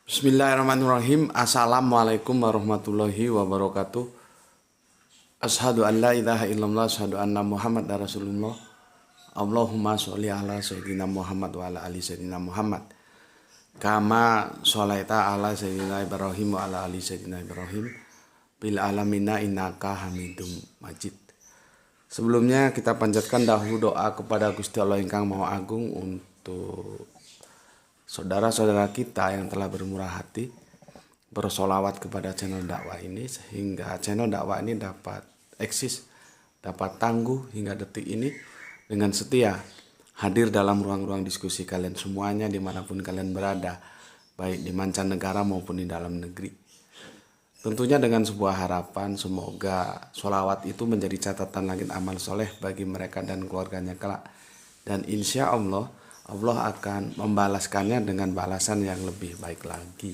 Bismillahirrahmanirrahim. Assalamualaikum warahmatullahi wabarakatuh. Asyhadu an la ilaha illallah, asyhadu anna Muhammad Rasulullah. Allahumma sholli ala sayyidina Muhammad wa ala ali sayyidina Muhammad. Kama sholaita ala sayyidina Ibrahim wa ala ali sayyidina Ibrahim. Bil alamina innaka hamidum majid. Sebelumnya kita panjatkan dahulu doa kepada Gusti Allah ingkang Maha Agung untuk saudara-saudara kita yang telah bermurah hati bersolawat kepada channel dakwah ini, sehingga channel dakwah ini dapat eksis, dapat tangguh hingga detik ini dengan setia hadir dalam ruang-ruang diskusi kalian semuanya dimanapun kalian berada, baik di mancanegara maupun di dalam negeri. Tentunya dengan sebuah harapan semoga solawat itu menjadi catatan langit amal soleh bagi mereka dan keluarganya kelak, dan insya Allah akan membalaskannya dengan balasan yang lebih baik lagi.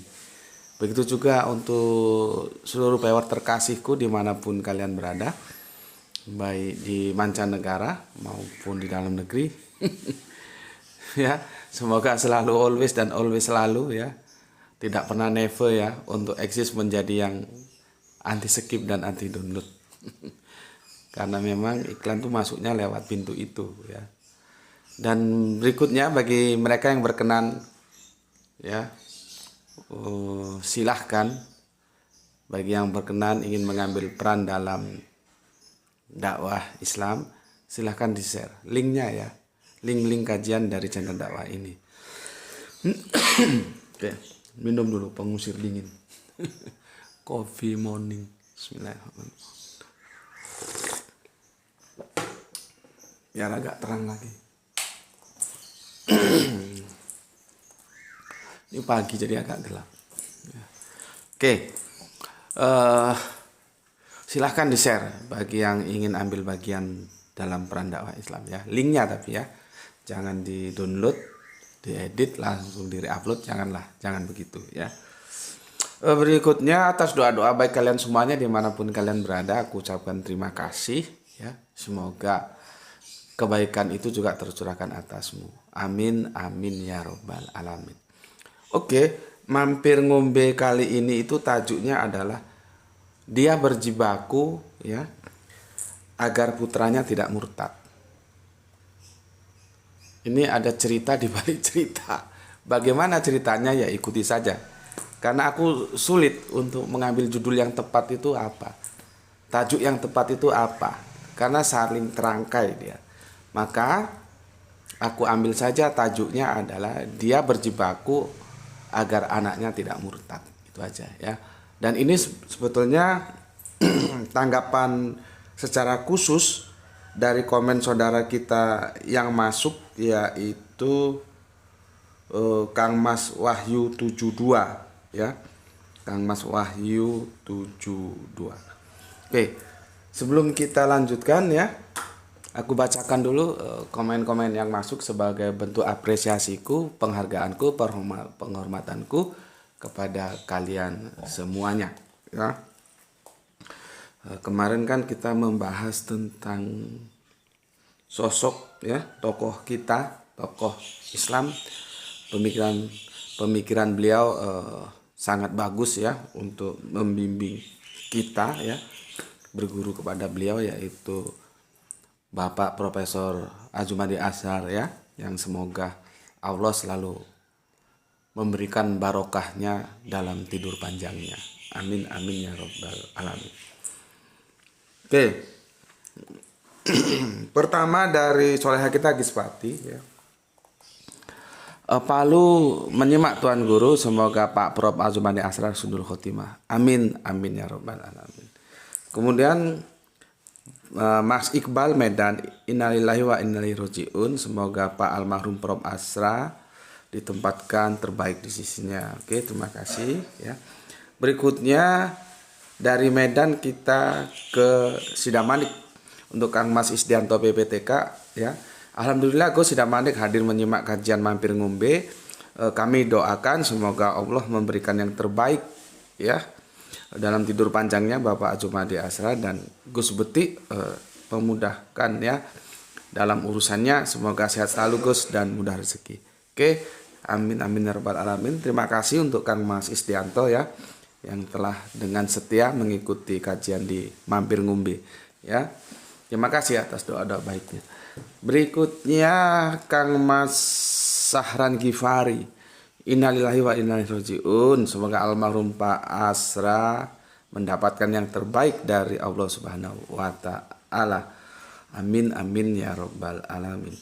Begitu juga untuk seluruh pewer terkasihku dimanapun kalian berada, baik di mancanegara maupun di dalam negeri. Ya, semoga selalu always dan always selalu ya, tidak pernah never ya, untuk eksis menjadi yang anti skip dan anti download. Karena memang iklan tuh masuknya lewat pintu itu ya. Dan berikutnya bagi mereka yang berkenan ya, silahkan bagi yang berkenan ingin mengambil peran dalam dakwah Islam, silahkan di-share linknya ya, link-link kajian dari channel dakwah ini. Oke, minum dulu pengusir dingin. Coffee morning. Bismillahirrahmanirrahim. Biar agak terang lagi. Ini pagi jadi agak gelap. Oke, silahkan di-share bagi yang ingin ambil bagian dalam peran dakwah Islam ya. Linknya tapi ya, jangan di-download, diedit langsung di-re-upload, jangan begitu ya. Berikutnya atas doa-doa baik kalian semuanya dimanapun kalian berada, aku ucapkan terima kasih ya. Semoga kebaikan itu juga tercurahkan atasmu. Amin, amin ya robbal alamin. Oke, mampir ngombe kali ini itu tajuknya adalah dia berjibaku ya agar putranya tidak murtad. Ini ada cerita di balik cerita. Bagaimana ceritanya ya ikuti saja. Karena aku sulit untuk mengambil judul yang tepat itu apa, tajuk yang tepat itu apa, karena saling terangkai dia. Maka aku ambil saja tajuknya adalah dia berjibaku agar anaknya tidak murtad. Itu aja ya. Dan ini sebetulnya tanggapan secara khusus dari komen saudara kita yang masuk, yaitu Kang Mas Wahyu 72 ya. Kang Mas Wahyu 72. Oke, sebelum kita lanjutkan ya, aku bacakan dulu komen-komen yang masuk sebagai bentuk apresiasiku, penghargaanku, penghormatanku kepada kalian semuanya ya. Kemarin kan kita membahas tentang sosok ya, tokoh kita, tokoh Islam. Pemikiran beliau sangat bagus ya untuk membimbing kita ya, berguru kepada beliau, yaitu Bapak Profesor Azumadi Azhar ya, yang semoga Allah selalu memberikan barokahnya dalam tidur panjangnya. Amin, amin ya robbal alamin. Oke. Pertama dari Soleha kita Gispati ya. Palu menyimak Tuan Guru, semoga Pak Prof Azumadi Azhar sundul khotimah. Amin, amin ya robbal alamin. Kemudian Mas Iqbal Medan, innalillahi wa innalillahi rojiun, semoga Pak almarhum Prof Azhar ditempatkan terbaik di sisinya. Oke, terima kasih ya. Berikutnya dari Medan kita ke Sidamanik untuk Kang Mas Isdianto PPTK ya. Alhamdulillah Gus Sidamanik hadir menyimak kajian mampir ngombe. Kami doakan semoga Allah memberikan yang terbaik ya dalam tidur panjangnya Bapak Azumadi Azhar, dan Gus Beti memudahkan ya dalam urusannya. Semoga sehat selalu Gus dan mudah rezeki. Oke, Amin amin ya rabbal alamin. Terima kasih untuk Kang Mas Istianto ya, yang telah dengan setia mengikuti kajian di Mampir Ngumbe ya. Terima kasih atas doa-doa baiknya. Berikutnya Kang Mas Sahran Gifari. Innalillahi wa inna ilaihi rajiun. Semoga almarhum Pak Asra mendapatkan yang terbaik dari Allah Subhanahu wa taala. Amin amin ya rabbal alamin.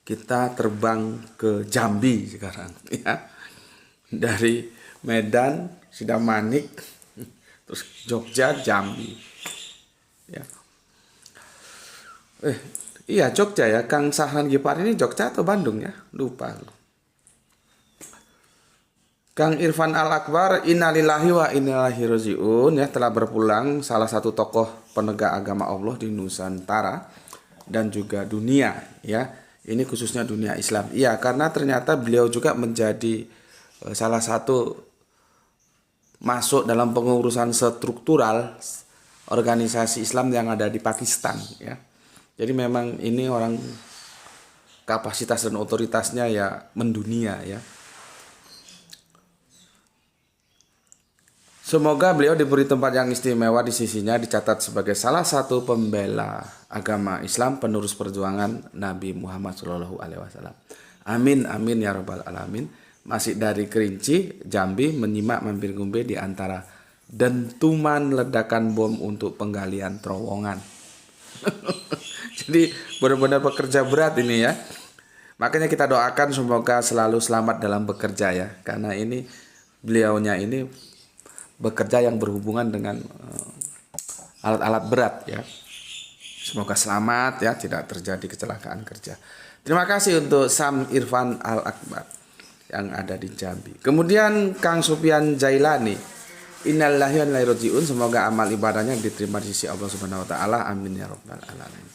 Kita terbang ke Jambi sekarang ya. Dari Medan, Sidamanik, terus Jogja, Jambi. Ya. Iya Jogja ya, Kang Sahran Gipar ini Jogja atau Bandung ya? Lupa. Kang Irfan Al-Akbar, innalillahi wa inna ilaihi rajiun ya, telah berpulang, salah satu tokoh penegak agama Allah di Nusantara dan juga dunia ya. Ini khususnya dunia Islam. Iya, karena ternyata beliau juga menjadi salah satu masuk dalam pengurusan struktural organisasi Islam yang ada di Pakistan ya. Jadi memang ini orang kapasitas dan otoritasnya ya mendunia ya. Semoga beliau diberi tempat yang istimewa di sisinya, dicatat sebagai salah satu pembela agama Islam, penerus perjuangan Nabi Muhammad SAW. Amin, amin ya rabbal alamin. Masih dari Kerinci, Jambi, menyimak Mampir Ngumbe di antara dentuman ledakan bom untuk penggalian terowongan. Jadi benar-benar pekerja berat ini ya. Makanya kita doakan semoga selalu selamat dalam bekerja ya. Karena ini beliaunya ini bekerja yang berhubungan dengan alat-alat berat ya. Semoga selamat ya, tidak terjadi kecelakaan kerja. Terima kasih untuk Sam Irfan Al-Akbar yang ada di Jambi. Kemudian Kang Sufyan Jailani, innalillahi wa inna ilaihi rajiun. Semoga amal ibadahnya diterima di sisi Allah Subhanahu wa taala. Amin ya rabbal alamin.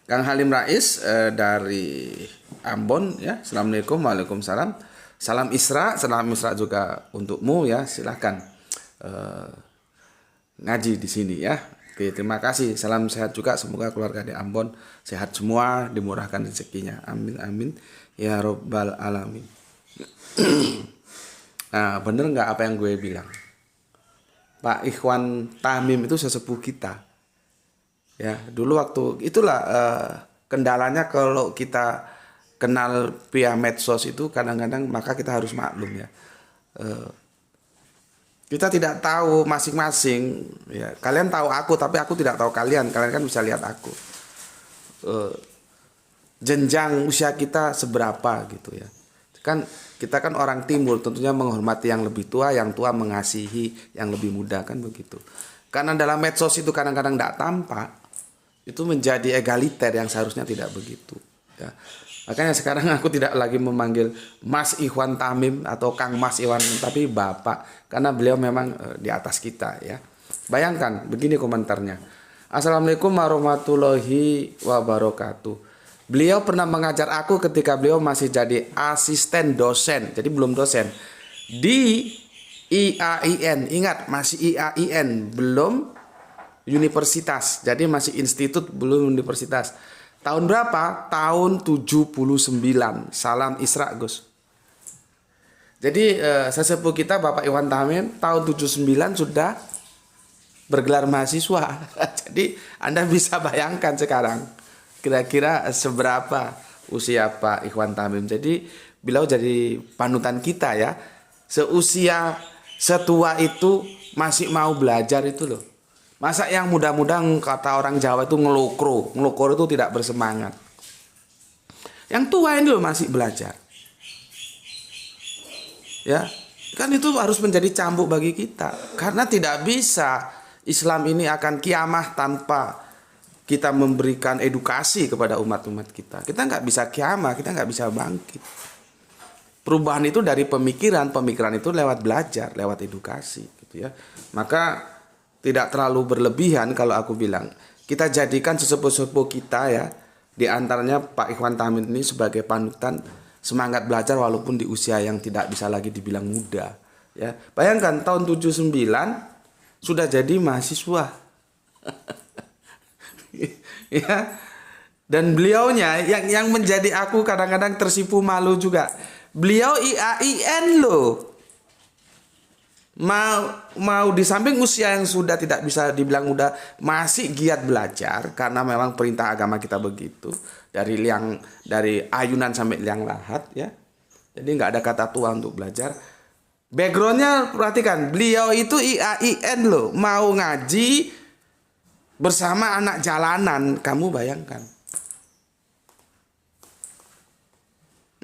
Kang Halim Rais dari Ambon ya. Assalamualaikum, waalaikumsalam. Salam Isra, salam Isra juga untukmu ya. Silakan ngaji di sini ya. Oke, terima kasih. Salam sehat juga. Semoga keluarga di Ambon sehat semua, dimurahkan rezekinya. Amin amin ya rabbal alamin. Nah, bener nggak apa yang gue bilang? Pak Ikhwan Tamim itu sesepuh kita. Ya, dulu waktu itulah kendalanya kalau kita kenal via medsos itu kadang-kadang maka kita harus maklum ya. Kita tidak tahu masing-masing ya. Kalian tahu aku tapi aku tidak tahu kalian. Kalian kan bisa lihat aku. Jenjang usia kita seberapa gitu ya. Kan kita kan orang timur, tentunya menghormati yang lebih tua, yang tua mengasihi yang lebih muda kan begitu. Karena dalam medsos itu kadang-kadang tidak tampak, itu menjadi egaliter yang seharusnya tidak begitu ya. Makanya sekarang aku tidak lagi memanggil Mas Ikhwan Tamim atau Kang Mas Ikhwan, tapi Bapak, karena beliau memang di atas kita ya. Bayangkan begini komentarnya. Assalamualaikum warahmatullahi wabarakatuh. Beliau pernah mengajar aku ketika beliau masih jadi asisten dosen, jadi belum dosen, di IAIN. Ingat, masih IAIN, belum universitas. Jadi masih institut, belum universitas. Tahun berapa? Tahun 79. Salam Isra, Gus. Jadi sesepuh kita Bapak Iwan Tamim tahun 79 sudah bergelar mahasiswa. Jadi Anda bisa bayangkan sekarang kira-kira seberapa usia Pak Ikhwan Tamim. Jadi beliau jadi panutan kita ya. Seusia setua itu masih mau belajar itu loh. Masa yang muda-muda kata orang Jawa itu ngelukro. Ngelukro itu tidak bersemangat. Yang tua ini loh masih belajar. Ya, kan itu harus menjadi cambuk bagi kita. Karena tidak bisa Islam ini akan kiamah tanpa kita memberikan edukasi kepada umat-umat kita. Kita nggak bisa kiamah, kita nggak bisa bangkit. Perubahan itu dari pemikiran itu lewat belajar, lewat edukasi, gitu ya. Maka tidak terlalu berlebihan kalau aku bilang. Kita jadikan sesepuh-sepuh kita ya, di antaranya Pak Ikhwan Tamim ini sebagai panutan semangat belajar walaupun di usia yang tidak bisa lagi dibilang muda. Ya, bayangkan tahun 79 sudah jadi mahasiswa. Ya, Dan beliaunya yang menjadi aku kadang-kadang tersipu malu juga. Beliau IAIN loh. Mau di samping usia yang sudah tidak bisa dibilang muda, masih giat belajar karena memang perintah agama kita begitu. Dari ayunan sampai liang lahat ya. Jadi nggak ada kata tua untuk belajar. Backgroundnya perhatikan, beliau itu IAIN loh, mau ngaji bersama anak jalanan, kamu bayangkan.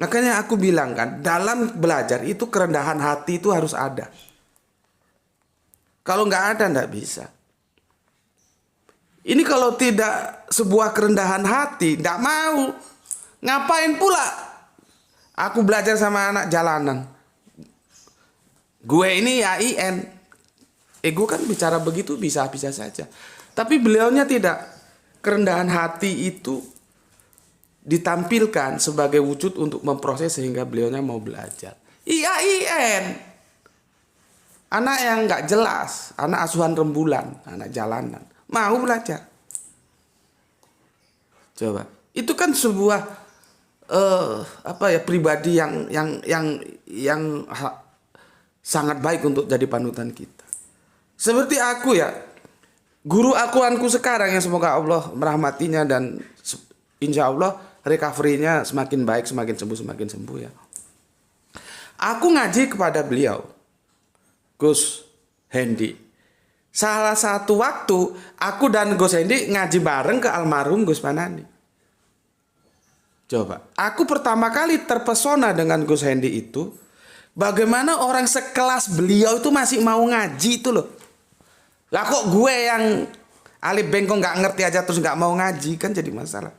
Makanya aku bilang kan, dalam belajar itu kerendahan hati itu harus ada. Kalau nggak ada nggak bisa. Ini kalau tidak sebuah kerendahan hati, nggak mau. Ngapain pula aku belajar sama anak jalanan? Gue ini IAIN. Gue kan bicara begitu bisa-bisa saja. Tapi beliaunya tidak. Kerendahan hati itu ditampilkan sebagai wujud untuk memproses sehingga beliaunya mau belajar. IAIN. Anak yang nggak jelas, anak asuhan rembulan, anak jalanan, mau belajar. Coba, itu kan sebuah pribadi yang sangat baik untuk jadi panutan kita. Seperti aku ya, guru akuanku sekarang yang semoga Allah merahmatinya dan insya Allah recovery-nya semakin baik, semakin sembuh ya. Aku ngaji kepada beliau, Gus Hendi. Salah satu waktu aku dan Gus Hendi ngaji bareng ke almarhum Gus Panani. Coba, aku pertama kali terpesona dengan Gus Hendi itu, bagaimana orang sekelas beliau itu masih mau ngaji itu loh. Lah kok gue yang alif bengkong nggak ngerti aja terus nggak mau ngaji, kan jadi masalah.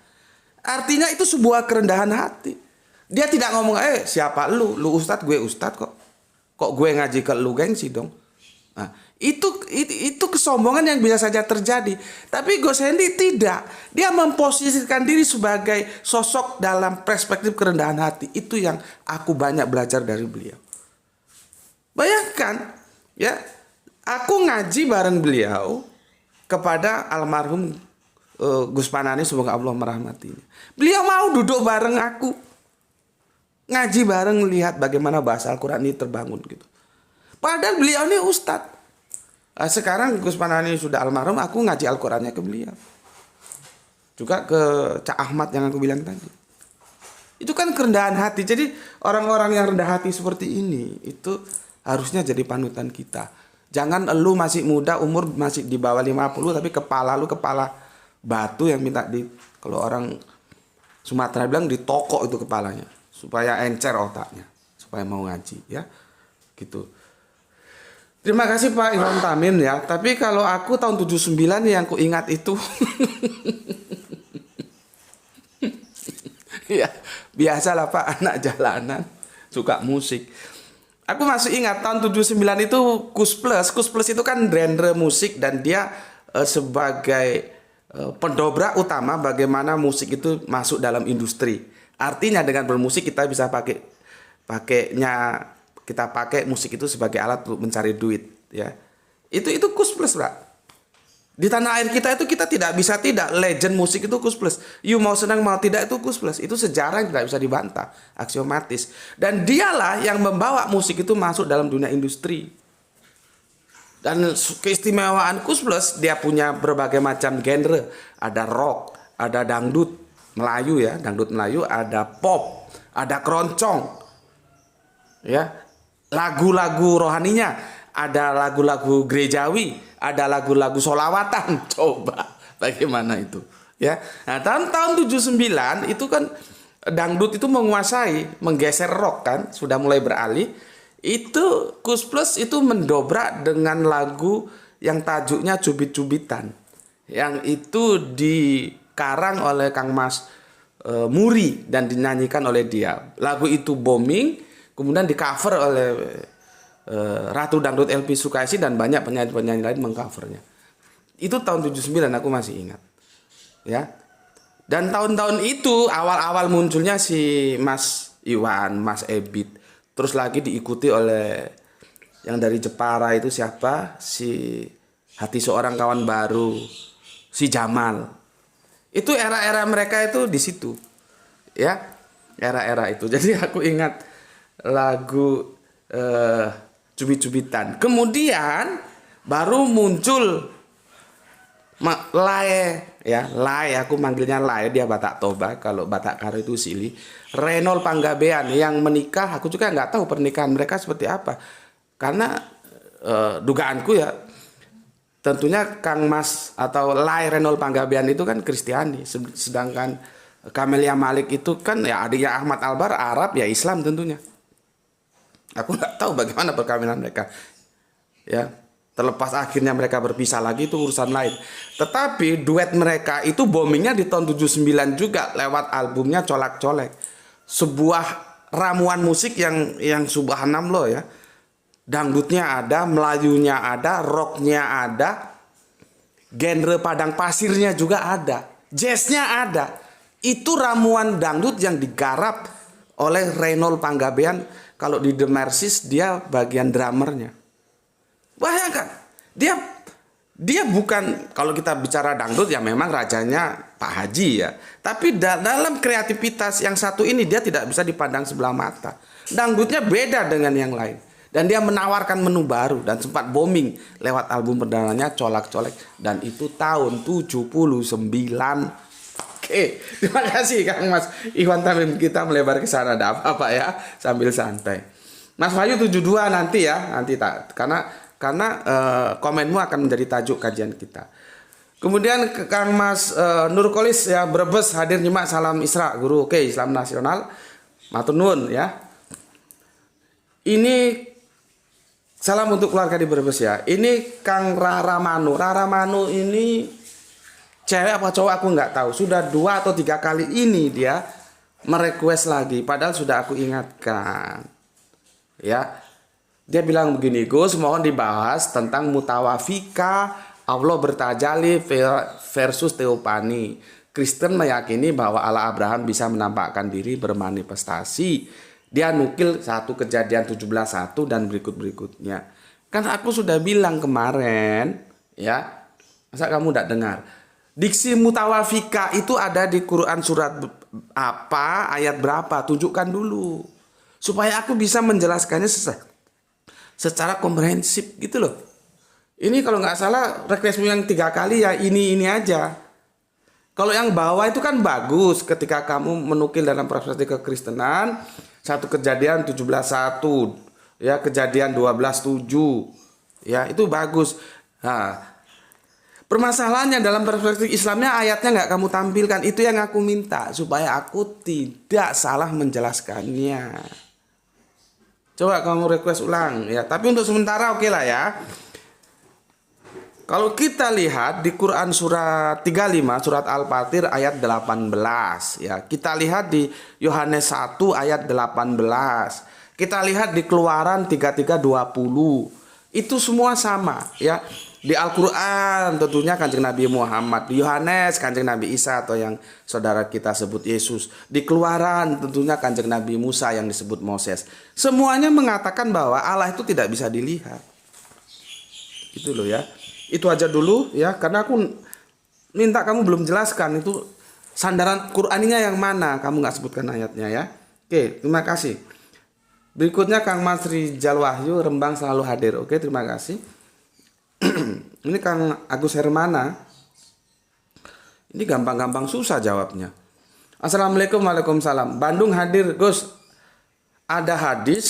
Artinya itu sebuah kerendahan hati. Dia tidak ngomong, siapa lu? Lu ustadz, gue ustadz kok. Kok gue ngaji ke lu, gengsi dong. Nah, itu kesombongan yang bisa saja terjadi. Tapi Gus Hendi tidak. Dia memposisikan diri sebagai sosok dalam perspektif kerendahan hati. Itu yang aku banyak belajar dari beliau. Bayangkan, ya, aku ngaji bareng beliau kepada almarhum Gus Panani, semoga Allah merahmatinya. Beliau mau duduk bareng aku, ngaji bareng, lihat bagaimana bahasa Al-Quran ini terbangun gitu. Padahal beliau ini ustadz. Sekarang Gus Panani sudah almarhum, aku ngaji Al-Qurannya ke beliau. Juga ke Cak Ahmad yang aku bilang tadi. Itu kan kerendahan hati. Jadi orang-orang yang rendah hati seperti ini itu harusnya jadi panutan kita. Jangan lu masih muda, umur masih di bawah 50, tapi kepala lu kepala batu yang minta kalau orang Sumatera bilang ditokok itu kepalanya supaya encer otaknya, supaya mau ngaji ya. Gitu. Terima kasih Pak Ilham Tamin ya. Tapi kalau aku tahun 79 yang ku ingat itu ya, biasalah Pak, anak jalanan suka musik. Aku masih ingat tahun 79 itu Kus Plus itu kan genre musik dan dia sebagai pendobrak utama bagaimana musik itu masuk dalam industri. Artinya dengan bermusik kita bisa kita pakai musik itu sebagai alat untuk mencari duit ya. Itu Kus Plus, Pak. Di tanah air kita itu kita tidak bisa tidak legend musik itu Kus Plus. You mau senang mau tidak itu Kus Plus. Itu sejarah yang tidak bisa dibantah, aksiomatis. Dan dialah yang membawa musik itu masuk dalam dunia industri. Dan keistimewaan Kus Plus, dia punya berbagai macam genre. Ada rock, ada dangdut Melayu ya, dangdut Melayu, ada pop, ada keroncong. Ya. Lagu-lagu rohaninya, ada lagu-lagu gerejawi, ada lagu-lagu solawatan. Coba bagaimana itu? Ya. Nah, tahun 79 itu kan dangdut itu menggeser rock kan, sudah mulai beralih. Itu Kus Plus itu mendobrak dengan lagu yang tajuknya Cubit-Cubitan, yang itu dikarang oleh Kang Mas Muri dan dinyanyikan oleh dia. Lagu itu booming, kemudian di cover oleh Ratu Dangdut LP Sukaisi dan banyak penyanyi-penyanyi lain mengcovernya. Itu tahun 79 aku masih ingat ya. Dan tahun-tahun itu awal-awal munculnya si Mas Iwan, Mas Ebit. Terus lagi diikuti oleh yang dari Jepara itu siapa? Si Hati Seorang Kawan Baru, si Jamal. Itu era-era mereka itu di situ. Ya, era-era itu. Jadi aku ingat lagu Cubit-cubitan. Kemudian baru muncul Lae, ya Lae, aku manggilnya Lae, dia Batak Toba, kalau Batak Karo itu Sili. Renol Panggabean yang menikah, aku juga nggak tahu pernikahan mereka seperti apa, karena dugaanku ya tentunya Kang Mas atau Lae Renol Panggabean itu kan Kristiani, sedangkan Camelia Malik itu kan ya adiknya Ahmad Albar, Arab ya Islam tentunya. Aku nggak tahu bagaimana perkawinan mereka, ya. Terlepas akhirnya mereka berpisah lagi itu urusan lain. Tetapi duet mereka itu boomingnya di tahun 79 juga lewat albumnya Colak Colek. Sebuah ramuan musik yang subhanallah ya. Dangdutnya ada, Melayunya ada, rocknya ada, genre padang pasirnya juga ada, jazznya ada. Itu ramuan dangdut yang digarap oleh Renol Panggabean. Kalau di The Mercies dia bagian drummernya. Bayangkan, dia bukan, kalau kita bicara dangdut ya memang rajanya Pak Haji ya. Tapi dalam kreativitas yang satu ini dia tidak bisa dipandang sebelah mata. Dangdutnya beda dengan yang lain. Dan dia menawarkan menu baru dan sempat booming lewat album perdananya Colak Colek. Dan itu tahun 79. Oke, terima kasih Kang Mas Iwan Tamim, kita melebar ke sana, ada apa-apa ya sambil santai. Mas Wahyu 72 nanti ya, nanti tak, karena komenmu akan menjadi tajuk kajian kita. Kemudian Kang Mas Nurkolis ya Brebes hadir nyimak salam Isra guru. Oke, Islam nasional. Matur nuwun ya. Ini salam untuk keluarga di Brebes ya. Ini Kang Rara Manu. Rara Manu ini cewek apa cowok aku nggak tahu. Sudah 2 atau 3 kali ini dia merequest lagi. Padahal sudah aku ingatkan. Ya. Dia bilang begini, Gus, mohon dibahas tentang mutawafika, Allah bertajali versus teopani. Kristen meyakini bahwa Allah Abraham bisa menampakkan diri bermanifestasi. Dia nukil 1 Kejadian 17:1 dan berikut-berikutnya. Kan aku sudah bilang kemarin, ya, masa kamu tidak dengar? Diksi mutawafika itu ada di Quran surat apa, ayat berapa? Tunjukkan dulu. Supaya aku bisa menjelaskannya secara komprehensif gitu loh. Ini kalau nggak salah requestmu yang 3 kali ya ini aja. Kalau yang bawah itu kan bagus ketika kamu menukil dalam perspektif kekristenan 1 Kejadian 17:1 ya, Kejadian 12:7 ya, itu bagus. Nah, permasalahannya dalam perspektif Islamnya ayatnya nggak kamu tampilkan. Itu yang aku minta supaya aku tidak salah menjelaskannya. Coba kamu request ulang ya. Tapi untuk sementara oke lah ya. Kalau kita lihat di Quran surat 35 surat Al-Fatir ayat 18 ya. Kita lihat di Yohanes 1 ayat 18. Kita lihat di Keluaran 33:20. Itu semua sama ya. Di Al-Quran tentunya Kanjeng Nabi Muhammad, di Yohanes Kanjeng Nabi Isa atau yang saudara kita sebut Yesus, di Keluaran tentunya Kanjeng Nabi Musa yang disebut Moses. Semuanya mengatakan bahwa Allah itu tidak bisa dilihat. Itu loh ya. Itu aja dulu ya, karena aku minta kamu belum jelaskan itu sandaran Qur'aninya yang mana, kamu nggak sebutkan ayatnya ya. Oke, terima kasih. Berikutnya Kang Mas Rijal Wahyu Rembang selalu hadir. Oke, terima kasih. Ini Kang Agus Hermana. Ini gampang-gampang susah jawabnya. Assalamualaikum, waalaikumsalam. Bandung hadir Gus. Ada hadis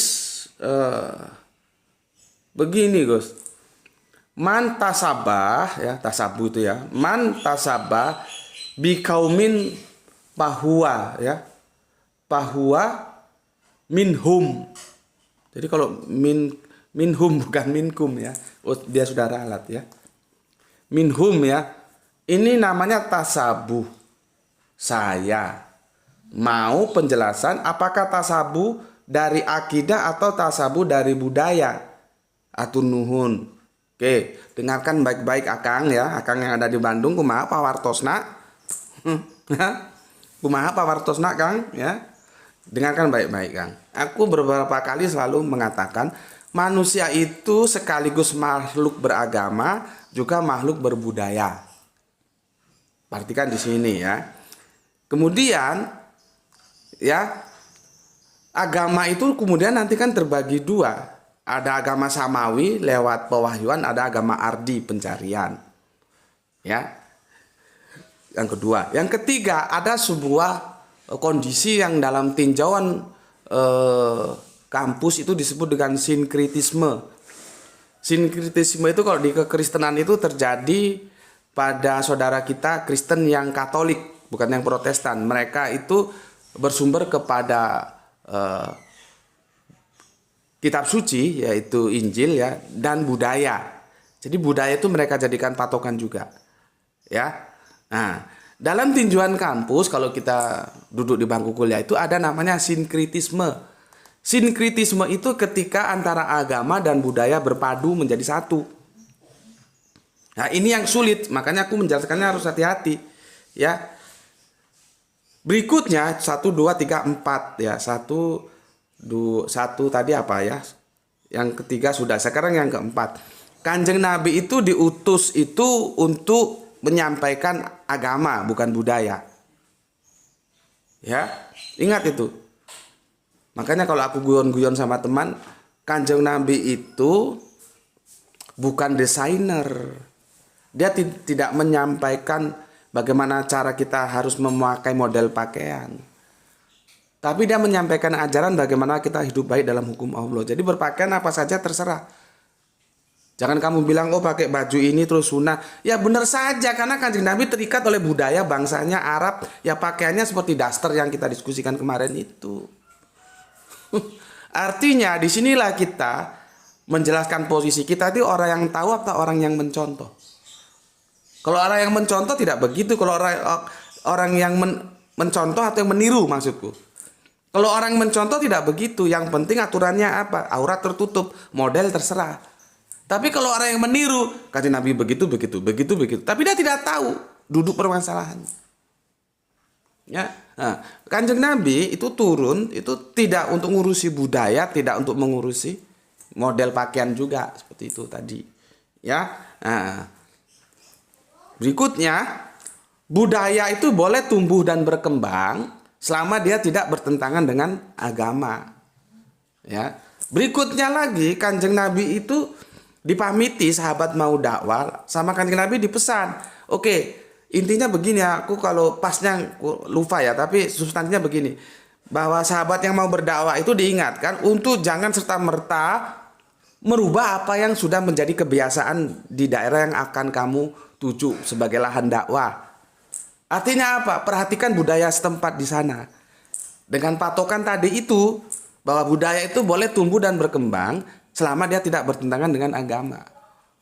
begini Gus. Man tasabah ya, tasabu itu ya. Man tasabah bi kaumin bahwa ya. Bahwa minhum. Jadi kalau minhum bukan minkum ya. Oh, dia sudah ralat ya. Minhum ya. Ini namanya tasabuh. Saya mau penjelasan apakah tasabuh dari akidah atau tasabuh dari budaya. Atur nuhun. Oke, dengarkan baik-baik Akang ya. Akang yang ada di Bandung, kumaha pawartosna? Kumaha pawartosna Kang ya. Dengarkan baik-baik Kang. Aku beberapa kali selalu mengatakan manusia itu sekaligus makhluk beragama, juga makhluk berbudaya. Perhatikan di sini ya. Kemudian ya, agama itu kemudian nanti kan terbagi dua. Ada agama samawi lewat pewahyuan, ada agama ardi pencarian. Ya. Yang kedua, yang ketiga ada sebuah kondisi yang dalam tinjauan kampus itu disebut dengan sinkritisme. Sinkritisme itu kalau di kekristenan itu terjadi pada saudara kita Kristen yang Katolik, bukan yang Protestan. Mereka itu bersumber kepada kitab suci, yaitu Injil ya, dan budaya. Jadi budaya itu mereka jadikan patokan juga. Ya. Nah, dalam tinjauan kampus kalau kita duduk di bangku kuliah itu ada namanya sinkritisme. Sinkritisme itu ketika antara agama dan budaya berpadu menjadi satu. Nah, ini yang sulit, makanya aku menjelaskannya harus hati-hati. Ya. Berikutnya 1 2 3 4 ya. 1 tadi apa ya? Yang ketiga sudah, sekarang yang keempat. Kanjeng Nabi itu diutus itu untuk menyampaikan agama, bukan budaya. Ya, ingat itu. Makanya kalau aku guyon-guyon sama teman, Kanjeng Nabi itu bukan desainer. Dia tidak menyampaikan bagaimana cara kita harus memakai model pakaian. Tapi dia menyampaikan ajaran bagaimana kita hidup baik dalam hukum Allah. Jadi berpakaian apa saja terserah. Jangan kamu bilang, oh pakai baju ini terus sunnah. Ya benar saja, karena Kanjeng Nabi terikat oleh budaya bangsanya Arab. Ya pakaiannya seperti daster yang kita diskusikan kemarin itu. Artinya disinilah kita menjelaskan posisi kita itu orang yang tahu atau orang yang mencontoh. Kalau orang yang mencontoh tidak begitu. Kalau orang yang mencontoh atau yang meniru maksudku. Kalau orang mencontoh tidak begitu. Yang penting aturannya apa? Aurat tertutup, model terserah. Tapi kalau orang yang meniru, Kanjeng Nabi begitu. Tapi dia tidak tahu duduk permasalahannya. Ya, nah, Kanjeng Nabi itu turun itu tidak untuk mengurusi budaya, tidak untuk mengurusi model pakaian juga seperti itu tadi. Ya, nah, berikutnya budaya itu boleh tumbuh dan berkembang selama dia tidak bertentangan dengan agama. Ya, berikutnya lagi Kanjeng Nabi itu dipamiti sahabat mau dakwah sama Kanjeng Nabi dipesan. Oke, intinya begini ya, aku kalau pasnya aku lupa ya, tapi substansinya begini. Bahwa sahabat yang mau berdakwah itu diingatkan untuk jangan serta-merta merubah apa yang sudah menjadi kebiasaan di daerah yang akan kamu tuju sebagai lahan dakwah. Artinya apa? Perhatikan budaya setempat di sana. Dengan patokan tadi itu, bahwa budaya itu boleh tumbuh dan berkembang selama dia tidak bertentangan dengan agama,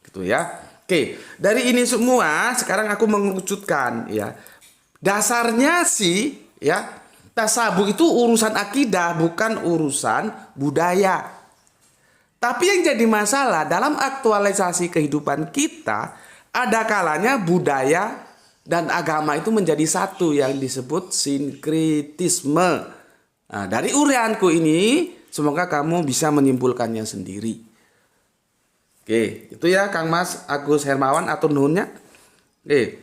gitu ya. Oke, dari ini semua sekarang aku mengerucutkan ya. Dasarnya sih ya, tasabuh itu urusan akidah, bukan urusan budaya. Tapi yang jadi masalah dalam aktualisasi kehidupan kita, ada kalanya budaya dan agama itu menjadi satu yang disebut sinkritisme. Nah, dari uraianku ini semoga kamu bisa menyimpulkannya sendiri. Oke, itu ya Kang Mas Agus Hermawan atau nuhunnya. Oke.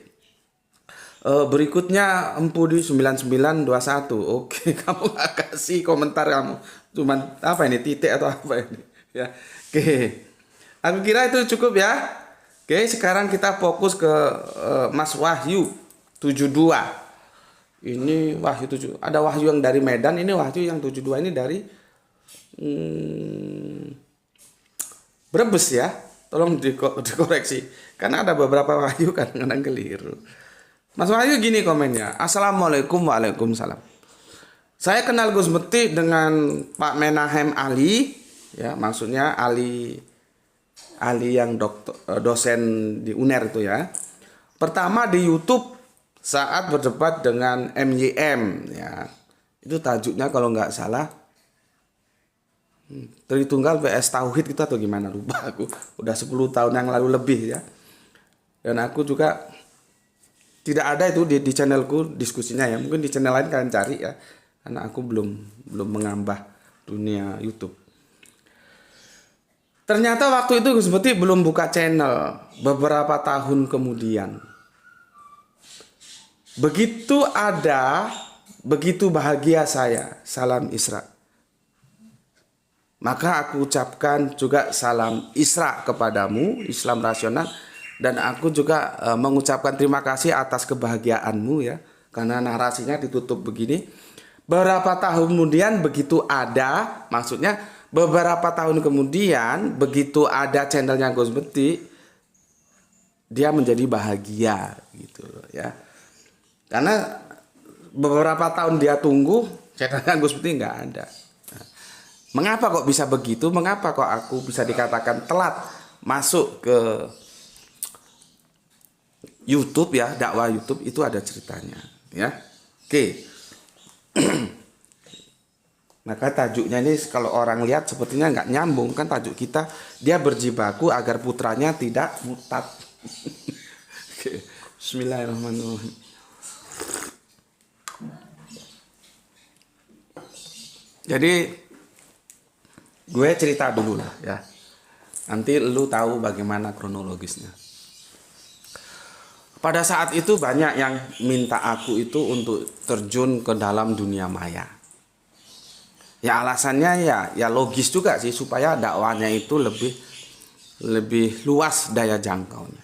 Berikutnya Empu di 9921. Oke, kamu gak kasih komentar kamu. Cuman apa ini, titik atau apa ini? Ya. Oke. Aku kira itu cukup ya. Oke, sekarang kita fokus ke Mas Wahyu 72. Ini Wahyu 7. Ada Wahyu yang dari Medan, ini Wahyu yang 72 ini dari Brebes ya, tolong dikoreksi karena ada beberapa Wahyu kadang-kadang keliru. Mas Wahyu gini komennya, Assalamualaikum, waalaikumsalam. Saya kenal Gus Meti dengan Pak Menahem Ali, ya maksudnya Ali yang dosen di UNER itu ya. Pertama di YouTube saat berdebat dengan MYM ya, itu tajuknya kalau nggak salah Tritunggal vs Tauhid kita atau gimana, lupa aku. Udah 10 tahun yang lalu lebih ya. Dan aku juga tidak ada itu di channelku diskusinya ya. Mungkin di channel lain kalian cari ya. Karena aku belum mengambah dunia YouTube. Ternyata waktu itu Gus Meti belum buka channel beberapa tahun kemudian. begitu bahagia saya, salam Isra. Maka aku ucapkan juga salam Isra kepadamu, Islam rasional. Dan aku juga mengucapkan terima kasih atas kebahagiaanmu ya. Karena narasinya ditutup begini. Beberapa tahun kemudian begitu ada, maksudnya beberapa tahun kemudian begitu ada channelnya Gus Bekti, dia menjadi bahagia gitu ya. Karena beberapa tahun dia tunggu, channelnya Gus Bekti nggak ada. Mengapa kok bisa begitu? Mengapa kok aku bisa dikatakan telat masuk ke YouTube ya, dakwah YouTube itu ada ceritanya ya. Oke. Maka tajuknya ini kalau orang lihat sepertinya nggak nyambung kan tajuk kita, dia berjibaku agar putranya tidak murtad. Oke. Bismillahirrahmanirrahim. Jadi gue cerita dulu lah ya. Nanti lu tahu bagaimana kronologisnya. Pada saat itu banyak yang minta aku itu untuk terjun ke dalam dunia maya. Ya alasannya ya logis juga sih supaya dakwahnya itu lebih luas daya jangkaunya.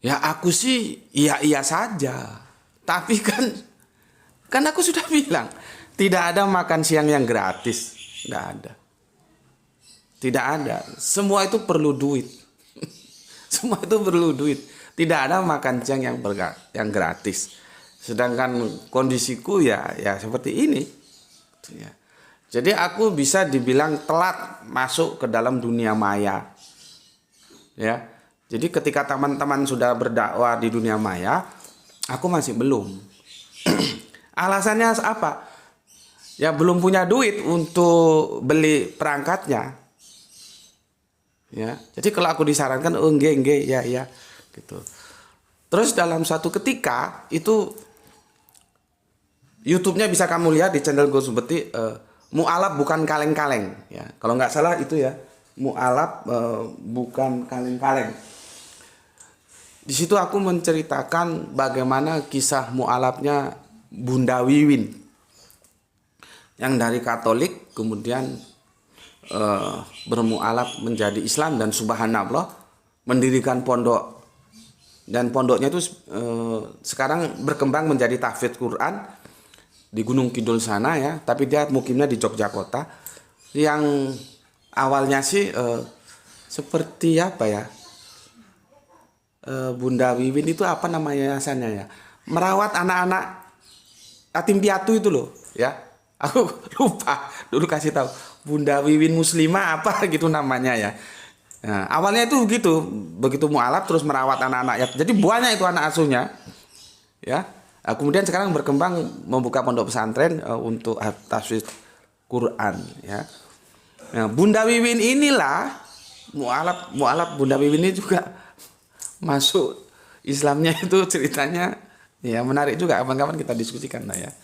Ya aku sih iya saja. Tapi kan aku sudah bilang tidak ada makan siang yang gratis. Nggak ada. Tidak ada. Semua itu perlu duit. Semua itu perlu duit. Tidak ada makan siang yang gratis. Sedangkan kondisiku ya seperti ini. Ya. Jadi aku bisa dibilang telat masuk ke dalam dunia maya. Ya. Jadi ketika teman-teman sudah berdakwah di dunia maya, aku masih belum. Alasannya apa? Ya belum punya duit untuk beli perangkatnya. Ya, jadi kalau aku disarankan enggak ya gitu. Terus dalam satu ketika itu YouTube-nya bisa kamu lihat di channel Gus Bekti, mu'alaf bukan kaleng-kaleng ya. Kalau nggak salah itu ya, mu'alaf bukan kaleng-kaleng. Di situ aku menceritakan bagaimana kisah mu'alafnya Bunda Wiwin yang dari Katolik kemudian bermualaf menjadi Islam dan subhanallah mendirikan pondok, dan pondoknya itu sekarang berkembang menjadi tahfidz Quran di Gunung Kidul sana ya, tapi dia mukimnya di Yogyakarta. Yang awalnya sih seperti apa ya, Bunda Wiwin itu apa namanya yayasannya ya, merawat anak-anak yatim piatu itu loh ya. Aku lupa dulu kasih tahu, Bunda Wiwin Muslimah apa gitu namanya ya. Nah, awalnya itu begitu mualaf terus merawat anak-anak ya. Jadi banyak itu anak asuhnya. Ya. Nah, kemudian sekarang berkembang membuka pondok pesantren untuk tahfidz Quran ya. Nah, Bunda Wiwin inilah mualaf Bunda Wiwin ini juga masuk Islamnya itu ceritanya ya menarik juga, kapan-kapan kita diskusikan lah ya.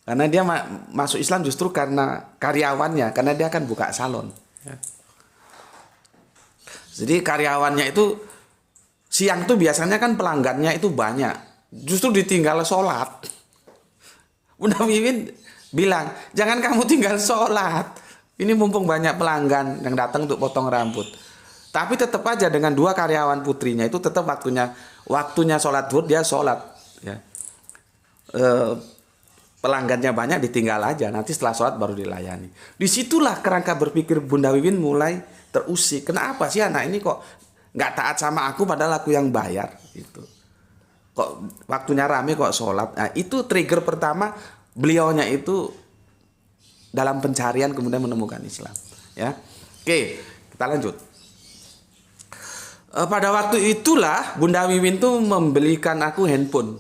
Karena dia masuk Islam justru karena karyawannya, karena dia kan buka salon. Ya. Jadi karyawannya itu siang tuh biasanya kan pelanggannya itu banyak, justru ditinggal sholat. Bunda Wiwin bilang, jangan kamu tinggal sholat. Ini mumpung banyak pelanggan yang datang untuk potong rambut. Tapi tetap aja dengan dua karyawan putrinya itu tetap waktunya sholat zuhur dia sholat. Ya. Pelanggannya banyak ditinggal aja, nanti setelah sholat baru dilayani. Disitulah kerangka berpikir Bunda Wiwin mulai terusik. Kenapa sih anak ini kok nggak taat sama aku padahal aku yang bayar gitu. Kok waktunya rame kok sholat. Nah itu trigger pertama beliaunya itu dalam pencarian kemudian menemukan Islam ya. Oke, kita lanjut. Pada waktu itulah Bunda Wiwin tuh membelikan aku handphone.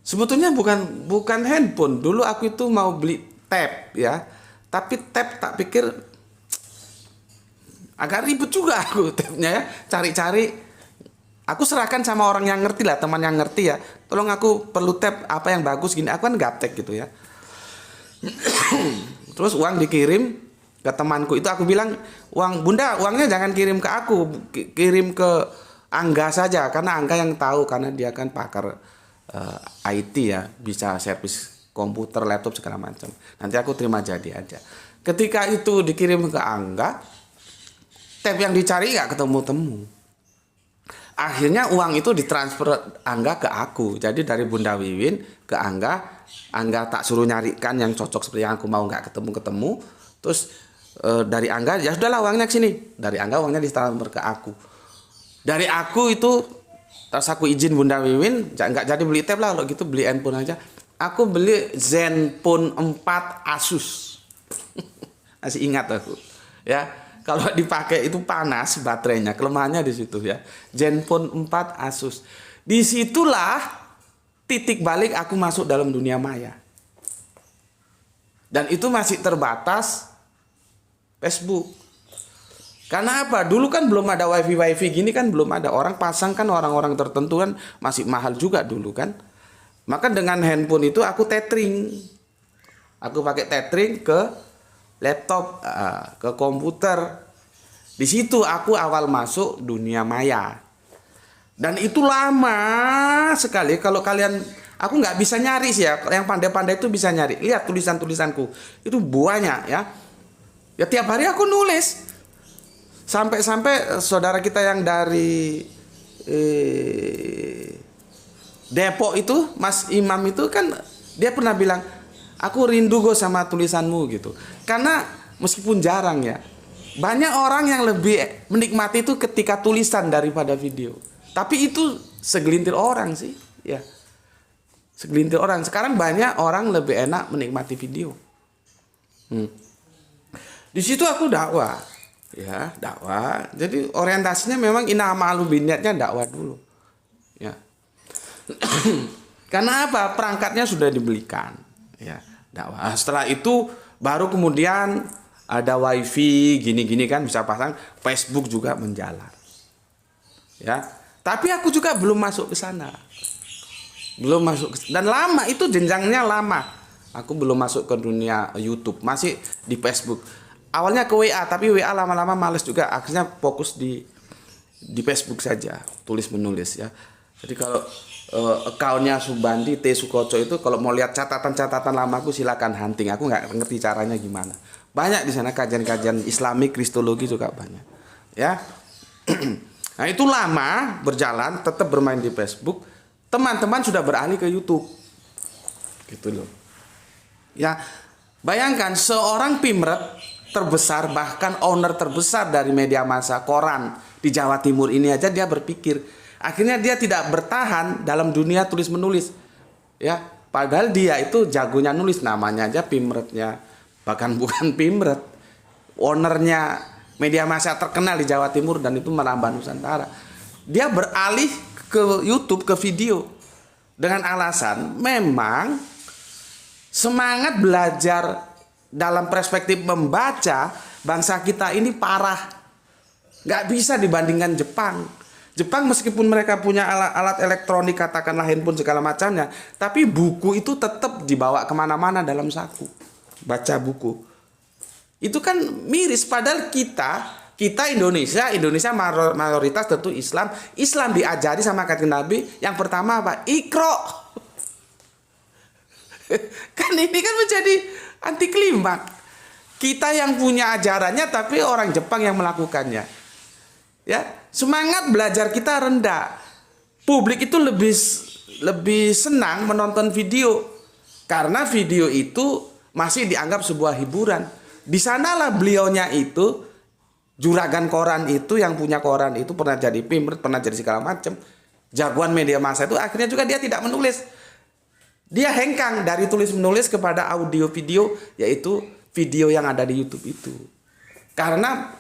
Sebetulnya bukan handphone. Dulu aku itu mau beli tab ya. Tapi tab tak pikir agak ribet juga aku tabnya ya. Cari-cari. Aku serahkan sama orang yang ngerti lah, teman yang ngerti ya. Tolong aku perlu tab apa yang bagus gini. Aku kan gaptek gitu ya. Terus uang dikirim ke temanku itu, aku bilang, Bunda uangnya jangan kirim ke aku, kirim ke Angga saja, karena Angga yang tahu, karena dia kan pakar IT ya, bisa servis komputer, laptop segala macam. Nanti aku terima jadi aja. Ketika itu dikirim ke Angga, tab yang dicari nggak ketemu-temu. Akhirnya uang itu ditransfer Angga ke aku. Jadi dari Bunda Wiwin ke Angga, Angga tak suruh nyarikan yang cocok seperti yang aku mau, nggak ketemu-ketemu. Terus dari Angga, ya sudahlah uangnya ke sini. Dari Angga uangnya ditransfer ke aku. Dari aku itu, terus aku izin Bunda Wiwin, nggak jadi beli tab lah, kalau gitu beli handphone aja. Aku beli Zenfone 4 Asus. Masih ingat aku. Ya, kalau dipakai itu panas baterainya, kelemahannya di situ ya. Zenfone 4 Asus. Disitulah titik balik aku masuk dalam dunia maya. Dan itu masih terbatas Facebook. Karena apa? Dulu kan belum ada wifi gini kan, belum ada. Orang pasang kan, orang-orang tertentu kan masih mahal juga dulu kan. Maka dengan handphone itu aku tethering. Aku pakai tethering ke laptop, ke komputer. Di situ aku awal masuk dunia maya. Dan itu lama sekali. Kalau kalian, aku nggak bisa nyari sih ya. Yang pandai-pandai itu bisa nyari. Lihat tulisan-tulisanku. Itu banyak ya. Ya tiap hari aku nulis. Sampai-sampai saudara kita yang dari Depok itu, Mas Imam itu kan, dia pernah bilang, aku rindu go sama tulisanmu gitu. Karena meskipun jarang ya, banyak orang yang lebih menikmati itu ketika tulisan daripada video. Tapi itu segelintir orang sih, ya. Segelintir orang. Sekarang banyak orang lebih enak menikmati video. Di situ aku dakwah. Ya, dakwah. Jadi orientasinya memang inamalu biniatnya dakwah dulu. Ya. Karena apa? Perangkatnya sudah dibelikan. Ya, dakwah. Setelah itu baru kemudian ada wifi gini-gini kan bisa pasang, Facebook juga menjalan. Ya. Tapi aku juga belum masuk ke sana. Belum masuk dan lama itu, jenjangnya lama. Aku belum masuk ke dunia YouTube, masih di Facebook. Awalnya ke WA, tapi WA lama-lama males juga. Akhirnya fokus di Facebook saja, tulis menulis ya. Jadi kalau accountnya Subandi T Sukoco itu, kalau mau lihat catatan-catatan lamaku silakan hunting. Aku nggak ngerti caranya gimana. Banyak di sana kajian-kajian Islami, Kristologi juga banyak. Ya. Nah itu lama berjalan, tetap bermain di Facebook. Teman-teman sudah beralih ke YouTube, gitu loh. Ya, bayangkan seorang pimret terbesar, bahkan owner terbesar dari media massa koran di Jawa Timur ini aja dia berpikir. Akhirnya dia tidak bertahan dalam dunia tulis menulis. Ya, padahal dia itu jagonya nulis, namanya aja pimretnya. Bahkan bukan pimret, ownernya media massa terkenal di Jawa Timur dan itu merambah Nusantara. Dia beralih ke YouTube, ke video dengan alasan memang semangat belajar dalam perspektif membaca bangsa kita ini parah, nggak bisa dibandingkan Jepang. Jepang meskipun mereka punya alat elektronik, katakanlah handphone segala macamnya, tapi buku itu tetap dibawa kemana-mana dalam saku, baca buku. Itu kan miris. Padahal kita Indonesia mayoritas tentu Islam diajari sama kata Nabi yang pertama apa? Iqra. Kan ini kan menjadi anti klimaks. Kita yang punya ajarannya tapi orang Jepang yang melakukannya. Ya, semangat belajar kita rendah. Publik itu lebih senang menonton video karena video itu masih dianggap sebuah hiburan. Di sanalah beliaunya itu, juragan koran itu, yang punya koran itu pernah jadi pimret, pernah jadi segala macam, jagoan media massa itu, akhirnya juga dia tidak menulis. Dia hengkang dari tulis menulis kepada audio video, yaitu video yang ada di YouTube itu. Karena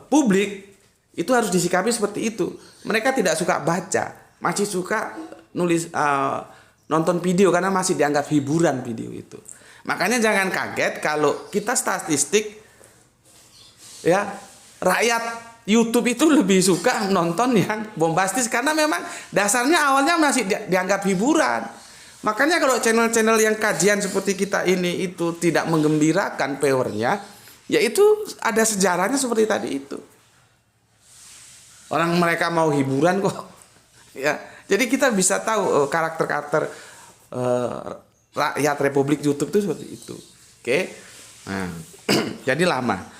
publik itu harus disikapi seperti itu. Mereka tidak suka baca, masih suka nulis, nonton video karena masih dianggap hiburan video itu. Makanya jangan kaget kalau kita statistik ya, rakyat YouTube itu lebih suka nonton yang bombastis karena memang dasarnya awalnya masih dianggap hiburan. Makanya kalau channel-channel yang kajian seperti kita ini itu tidak menggembirakan powernya, yaitu ada sejarahnya seperti tadi itu. Orang mereka mau hiburan kok. Ya, jadi kita bisa tahu karakter-karakter rakyat Republik YouTube itu seperti itu. Oke. Nah, jadi lama.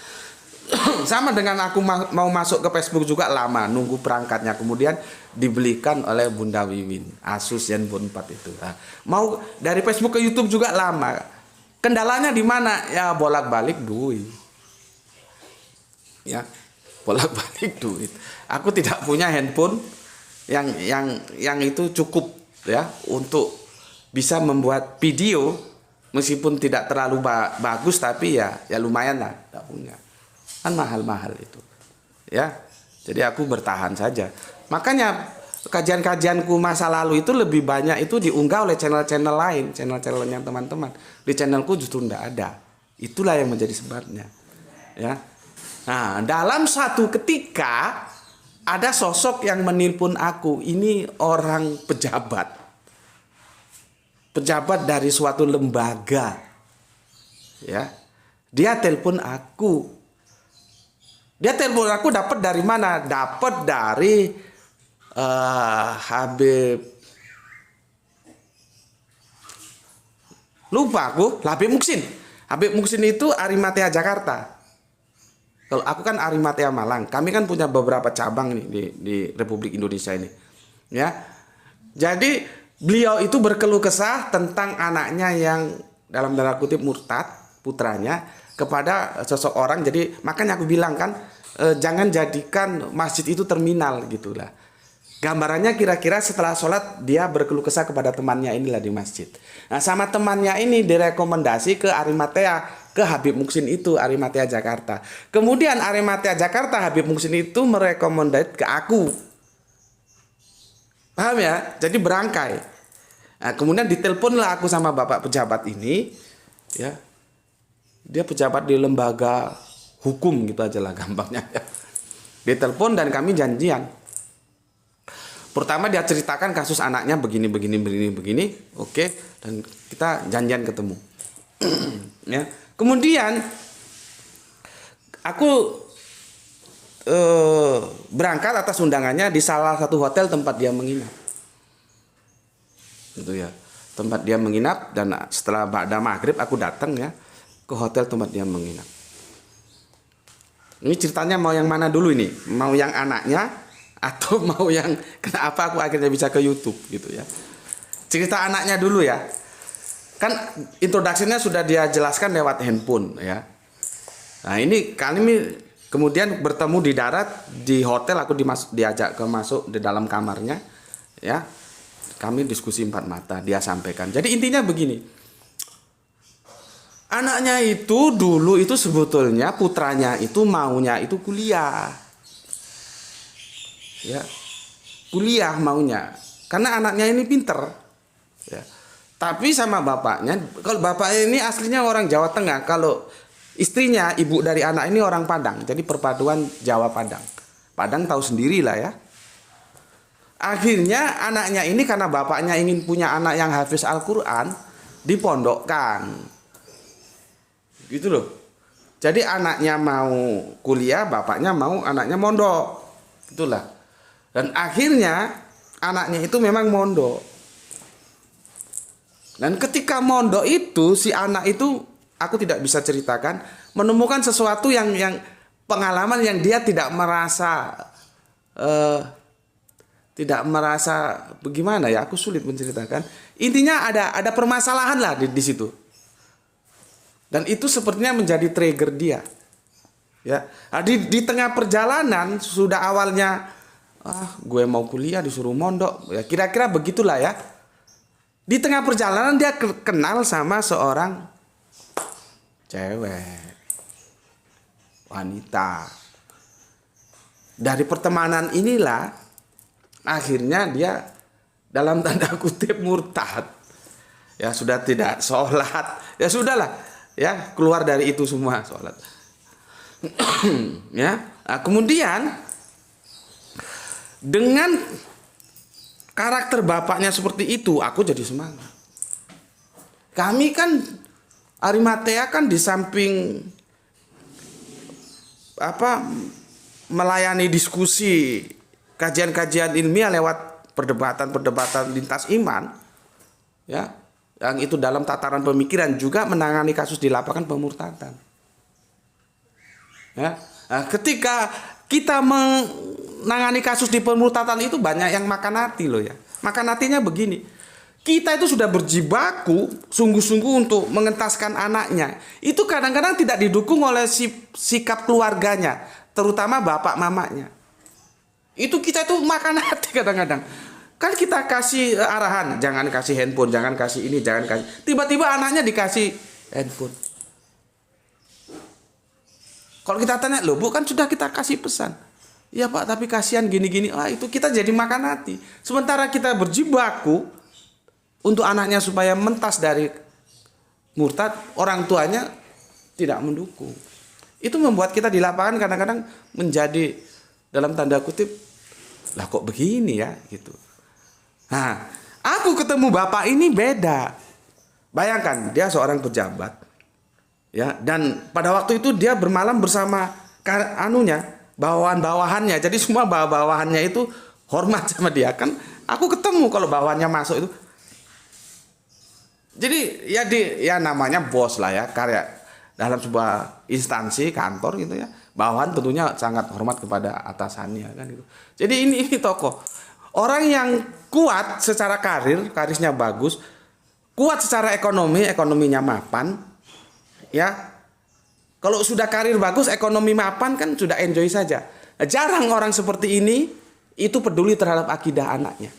Sama dengan aku mau masuk ke Facebook juga lama, nunggu perangkatnya, kemudian dibelikan oleh Bunda Wiwin Asus Zenfone 4 itu. Nah, mau dari Facebook ke YouTube juga lama. Kendalanya di mana? Ya bolak-balik duit. Ya, bolak-balik duit. Aku tidak punya handphone yang itu cukup ya untuk bisa membuat video meskipun tidak terlalu bagus, tapi ya lumayan lah, tidak punya. Kan mahal-mahal itu ya, jadi aku bertahan saja. Makanya kajian-kajianku masa lalu itu lebih banyak itu diunggah oleh channel-channel lain, channel-channelnya teman-teman. Di channelku justru tidak ada. Itulah yang menjadi sebabnya ya. Nah, dalam satu ketika ada sosok yang menelpon aku. Ini orang pejabat dari suatu lembaga ya. Dia telepon aku. Dia telepon aku dapat dari mana? Dapat dari Habib. Lupa aku, Habib Muksin. Habib Muksin itu Arimatea Jakarta. Kalau aku kan Arimatea Malang. Kami kan punya beberapa cabang nih di Republik Indonesia ini. Ya. Jadi beliau itu berkeluh kesah tentang anaknya yang dalam tanda kutip murtad, putranya, kepada seseorang. Jadi makanya aku bilang kan, jangan jadikan masjid itu terminal gitulah. Gambarannya kira-kira setelah sholat dia berkeluh kesah kepada temannya inilah di masjid. Nah, sama temannya ini direkomendasi ke Arimatea, ke Habib Muksin itu Arimatea Jakarta. Kemudian Arimatea Jakarta Habib Muksin itu merekomendasi ke aku. Paham ya? Jadi berangkai. Nah, kemudian diteleponlah aku sama bapak pejabat ini ya. Dia pejabat di lembaga hukum gitu aja lah gampangnya ya. Dia telepon dan kami janjian. Pertama dia ceritakan kasus anaknya begini. Oke, dan kita janjian ketemu. Ya. Kemudian aku berangkat atas undangannya di salah satu hotel tempat dia menginap. Gitu ya. Tempat dia menginap, dan setelah ba'da maghrib aku datang ya ke hotel tempat dia menginap. Ini ceritanya mau yang mana dulu ini? Mau yang anaknya atau mau yang kenapa aku akhirnya bisa ke YouTube gitu ya? Cerita anaknya dulu ya. Kan introduksinya sudah dia jelaskan lewat handphone ya. Nah, ini kami kemudian bertemu di darat di hotel, aku diajak masuk di dalam kamarnya ya. Kami diskusi empat mata, dia sampaikan. Jadi intinya begini. Anaknya itu dulu itu sebetulnya putranya itu maunya itu kuliah. Ya. Kuliah maunya. Karena anaknya ini pinter. Ya. Tapi sama bapaknya, kalau bapaknya ini aslinya orang Jawa Tengah, kalau istrinya ibu dari anak ini orang Padang. Jadi perpaduan Jawa Padang. Padang tahu sendiri lah ya. Akhirnya anaknya ini karena bapaknya ingin punya anak yang hafiz Al-Quran, dipondokkan. Gitu loh. Jadi anaknya mau kuliah, bapaknya mau anaknya mondok. Itulah. Dan akhirnya anaknya itu memang mondok. Dan ketika mondok itu, si anak itu, aku tidak bisa ceritakan, menemukan sesuatu yang pengalaman yang dia tidak merasa bagaimana ya, aku sulit menceritakan. Intinya ada permasalahan lah di situ. Dan itu sepertinya menjadi trigger dia. Ya, nah, di tengah perjalanan sudah awalnya gue mau kuliah disuruh mondok, ya kira-kira begitulah ya. Di tengah perjalanan dia kenal sama seorang cewek, wanita. Dari pertemanan inilah akhirnya dia dalam tanda kutip murtad. Ya sudah tidak sholat, ya sudahlah. Ya, keluar dari itu semua sholat. Ya, nah, kemudian dengan karakter bapaknya seperti itu, aku jadi semangat. Kami kan Arimatea kan di samping melayani diskusi kajian-kajian ilmiah lewat perdebatan-perdebatan lintas iman, ya, yang itu dalam tataran pemikiran juga menangani kasus di lapangan pemurtadan. Ya, nah, ketika kita menangani kasus di pemurtadan itu banyak yang makan hati loh ya. Makan hatinya begini. Kita itu sudah berjibaku sungguh-sungguh untuk mengentaskan anaknya. Itu kadang-kadang tidak didukung oleh sikap keluarganya, terutama bapak mamanya. Itu kita itu makan hati kadang-kadang. Kan kita kasih arahan, jangan kasih handphone, jangan kasih ini, jangan kasih. Tiba-tiba anaknya dikasih handphone. Kalau kita tanya, loh Bu, kan sudah kita kasih pesan. Ya Pak, tapi kasihan gini-gini. Itu kita jadi makan hati. Sementara kita berjibaku untuk anaknya supaya mentas dari murtad, orang tuanya tidak mendukung. Itu membuat kita di lapangan kadang-kadang menjadi dalam tanda kutip, lah kok begini ya gitu. Nah, aku ketemu bapak ini beda. Bayangkan dia seorang pejabat, ya, dan pada waktu itu dia bermalam bersama bawahan-bawahannya. Jadi semua bawahannya itu hormat sama dia. Kan aku ketemu kalau bawahannya masuk itu. Jadi ya namanya bos lah ya, karya dalam sebuah instansi kantor gitu ya. Bawahan tentunya sangat hormat kepada atasannya kan gitu. Jadi ini tokoh. Orang yang kuat secara karirnya bagus, kuat secara ekonominya mapan, ya. Kalau sudah karir bagus, ekonomi mapan kan sudah enjoy saja. Jarang orang seperti ini itu peduli terhadap akidah anaknya.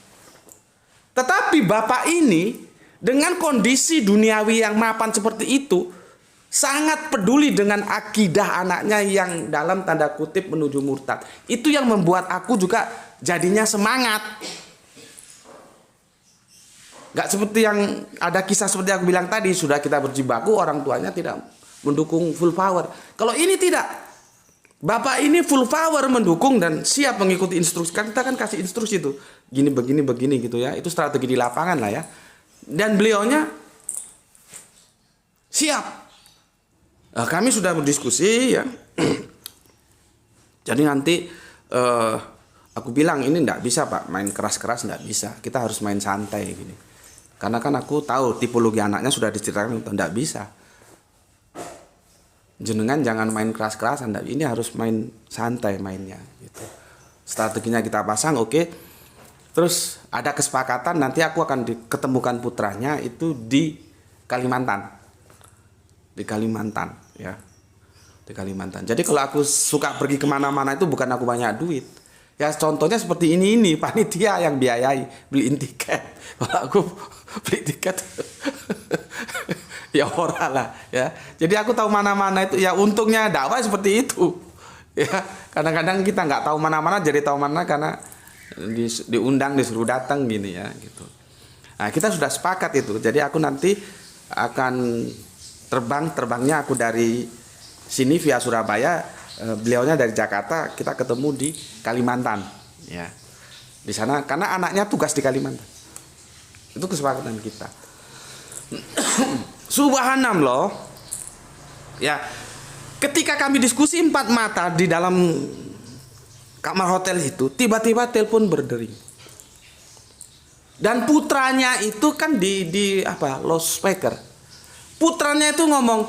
Tetapi bapak ini dengan kondisi duniawi yang mapan seperti itu, sangat peduli dengan akidah anaknya yang dalam tanda kutip menuju murtad. Itu yang membuat aku juga jadinya semangat. Gak seperti yang ada kisah seperti aku bilang tadi, sudah kita berjibaku, orang tuanya tidak mendukung full power. Kalau ini tidak, bapak ini full power mendukung dan siap mengikuti instruksi. Kan kita kan kasih instruksi itu, gini begini gitu ya. Itu strategi di lapangan lah ya. Dan beliaunya siap. Nah, kami sudah berdiskusi ya. Jadi nanti aku bilang ini enggak bisa Pak, main keras-keras enggak bisa. Kita harus main santai gini. Karena kan aku tahu tipologi anaknya sudah diceritakan, enggak bisa. Jenengan jangan main keras-kerasan, ini harus main santai mainnya gitu. Strateginya kita pasang, oke. Terus ada kesepakatan nanti aku akan ketemukan putranya itu di Kalimantan. Di Kalimantan ya. Di Kalimantan. Jadi kalau aku suka pergi kemana-mana itu bukan aku banyak duit. Ya contohnya seperti ini panitia yang biayai beliin tiket. Kalau aku beli tiket ya ora lah ya. Jadi aku tahu mana-mana itu ya, untungnya dakwah seperti itu. Ya, kadang-kadang kita nggak tahu mana-mana jadi tahu mana karena diundang, disuruh datang gini ya gitu. Nah, kita sudah sepakat itu. Jadi aku nanti akan terbangnya aku dari sini via Surabaya, beliaunya dari Jakarta, kita ketemu di Kalimantan ya. Di sana karena anaknya tugas di Kalimantan. Itu kesepakatan kita. Subhanallah. Ya. Ketika kami diskusi empat mata di dalam kamar hotel itu, tiba-tiba telepon berdering. Dan putranya itu kan di loudspeaker. Putranya itu ngomong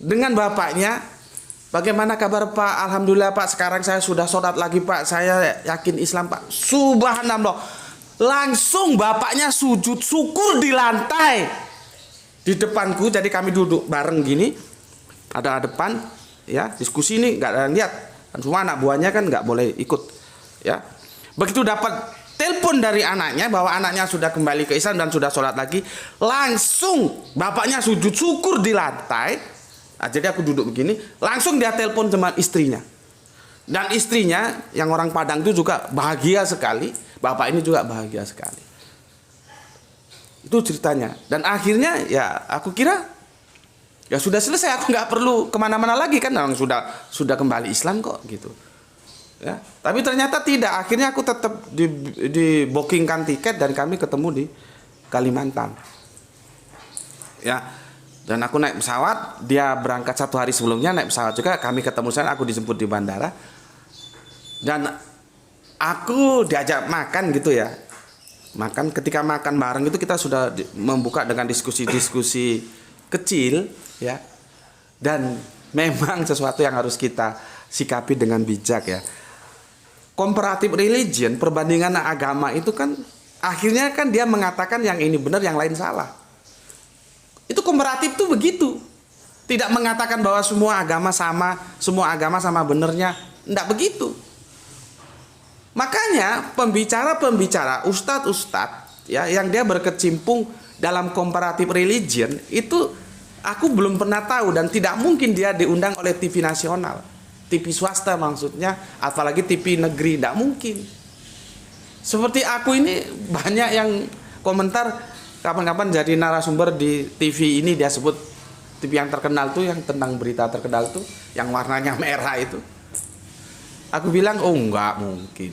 dengan bapaknya, bagaimana kabar Pak? Alhamdulillah Pak, sekarang saya sudah sholat lagi Pak, saya yakin Islam Pak. Subhanallah. Langsung bapaknya sujud syukur di lantai di depanku. Jadi kami duduk bareng gini, ada depan ya, diskusi ini nggak ada yang lihat. Dan semua anak buahnya kan nggak boleh ikut ya. Begitu dapat telepon dari anaknya bahwa anaknya sudah kembali ke Islam dan sudah sholat lagi, langsung bapaknya sujud syukur di lantai. Nah, jadi aku duduk begini, langsung dia telepon sama istrinya. Dan istrinya yang orang Padang itu juga bahagia sekali, bapak ini juga bahagia sekali. Itu ceritanya. Dan akhirnya ya aku kira ya sudah selesai, aku nggak perlu kemana-mana lagi kan, orang sudah kembali Islam kok gitu. Ya, tapi ternyata tidak. Akhirnya aku tetap di bookingkan tiket dan kami ketemu di Kalimantan. Ya, dan aku naik pesawat, dia berangkat 1 hari sebelumnya naik pesawat juga, kami ketemu sana, aku dijemput di bandara. Dan Aku diajak makan gitu ya. Makan, ketika makan bareng itu kita sudah membuka dengan diskusi-diskusi kecil ya. Dan memang sesuatu yang harus kita sikapi dengan bijak ya. Comparative religion, perbandingan agama itu kan akhirnya kan dia mengatakan yang ini benar, yang lain salah. Itu komparatif tuh begitu. Tidak mengatakan bahwa semua agama sama benernya. Tidak begitu. Makanya pembicara-pembicara, ustadz-ustadz ya, yang dia berkecimpung dalam comparative religion itu aku belum pernah tahu, dan tidak mungkin dia diundang oleh TV nasional, TV swasta maksudnya, apalagi TV negeri, tidak mungkin. Seperti aku ini banyak yang komentar kapan-kapan jadi narasumber di TV ini, dia sebut TV yang terkenal tuh, yang tentang berita terkenal tuh, yang warnanya merah itu. Aku bilang, oh enggak mungkin.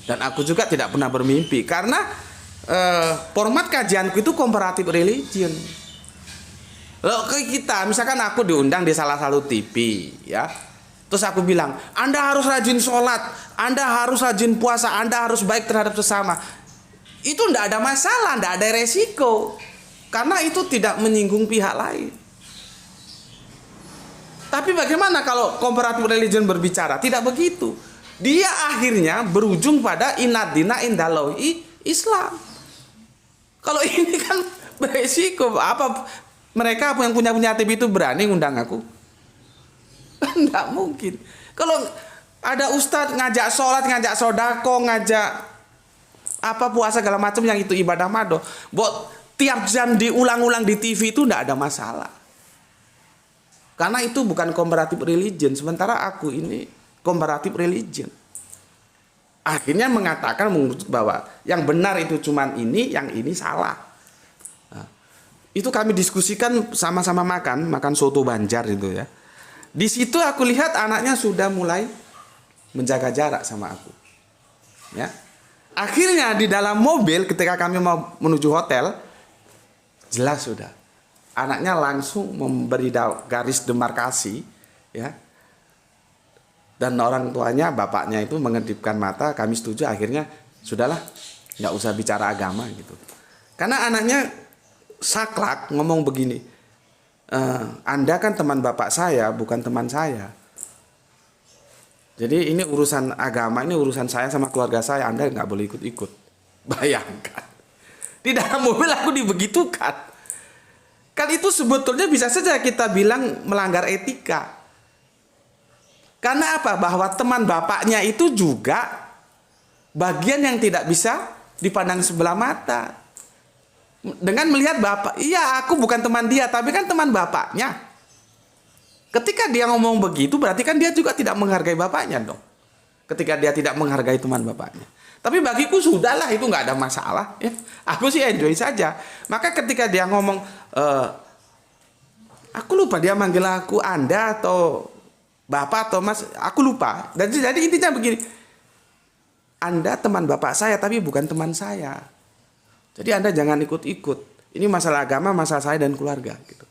Dan aku juga tidak pernah bermimpi, karena format kajianku itu comparative religion. Loh, kita, misalkan aku diundang di salah satu TV, ya. Terus aku bilang, Anda harus rajin sholat, Anda harus rajin puasa, Anda harus baik terhadap sesama. Itu tidak ada masalah, tidak ada resiko, karena itu tidak menyinggung pihak lain. Tapi bagaimana kalau comparative religion berbicara? Tidak begitu. Dia akhirnya berujung pada inadina indalohi Islam. Kalau ini kan beresiko. Apa mereka yang punya TV itu berani ngundang aku? Tidak mungkin. Kalau ada ustadz ngajak sholat, ngajak sodako, ngajak apa puasa segala macam yang itu ibadah mado, buat tiap jam diulang-ulang di TV itu tidak ada masalah. Karena itu bukan comparative religion, sementara aku ini comparative religion. Akhirnya mengatakan bahwa yang benar itu cuman ini, yang ini salah. Nah, itu kami diskusikan sama-sama makan soto Banjar itu ya. Di situ aku lihat anaknya sudah mulai menjaga jarak sama aku. Ya. Akhirnya di dalam mobil ketika kami mau menuju hotel, jelas sudah. Anaknya langsung memberi garis demarkasi, ya. Dan orang tuanya, bapaknya itu mengedipkan mata. Kami setuju, akhirnya sudahlah, nggak usah bicara agama gitu. Karena anaknya saklek ngomong begini, Anda kan teman bapak saya, bukan teman saya. Jadi ini urusan agama, ini urusan saya sama keluarga saya. Anda nggak boleh ikut-ikut. Bayangkan, di dalam mobil aku dibegitukan. Kan itu sebetulnya bisa saja kita bilang melanggar etika. Karena apa? Bahwa teman bapaknya itu juga bagian yang tidak bisa dipandang sebelah mata. Dengan melihat bapak, iya aku bukan teman dia, tapi kan teman bapaknya. Ketika dia ngomong begitu, berarti kan dia juga tidak menghargai bapaknya dong. Ketika dia tidak menghargai teman bapaknya. Tapi bagiku sudahlah, itu nggak ada masalah. Ya. Aku sih enjoy saja. Maka ketika dia ngomong, aku lupa dia manggil aku Anda atau Bapak atau Mas, aku lupa. Dan jadi intinya begini, Anda teman bapak saya tapi bukan teman saya. Jadi Anda jangan ikut-ikut. Ini masalah agama, masalah saya dan keluarga. Gitu.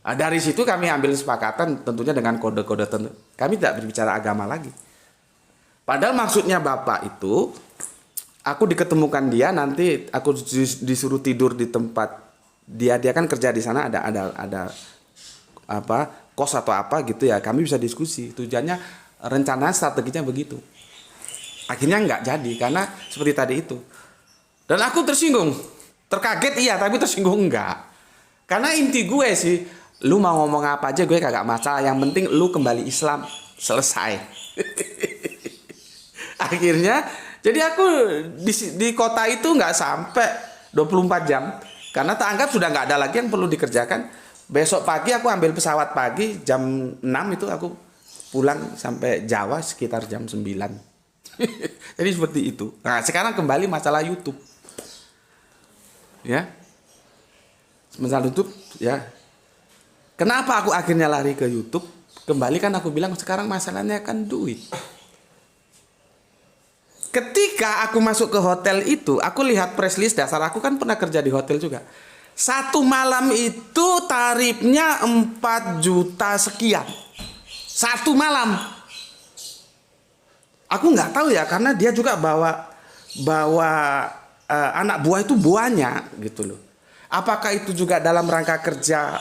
Nah, dari situ kami ambil kesepakatan tentunya dengan kode-kode tertentu. Kami tidak berbicara agama lagi. Padahal maksudnya bapak itu, aku diketemukan dia, nanti aku disuruh tidur di tempat dia kan kerja di sana, ada apa kos atau apa gitu ya, kami bisa diskusi. Tujuannya rencana strateginya begitu. Akhirnya nggak jadi karena seperti tadi itu. Dan aku tersinggung, terkaget iya, tapi tersinggung enggak. Karena inti gue sih, lu mau ngomong apa aja gue kagak masalah, yang penting lu kembali Islam, selesai. Akhirnya jadi aku di kota itu nggak sampai 24 jam karena tak anggap sudah nggak ada lagi yang perlu dikerjakan. Besok pagi aku ambil pesawat pagi jam 6 itu aku pulang sampai Jawa sekitar jam 9. Jadi seperti itu. Nah, sekarang kembali masalah YouTube. Ya. Masalah YouTube ya. Kenapa aku akhirnya lari ke YouTube? Kembali kan aku bilang sekarang masalahnya kan duit. Ketika aku masuk ke hotel itu, aku lihat press list, dasar aku kan pernah kerja di hotel juga. Satu malam itu tarifnya 4 juta sekian. Satu malam. Aku nggak tahu ya, karena dia juga bawa anak buah itu banyak gitu loh. Apakah itu juga dalam rangka kerja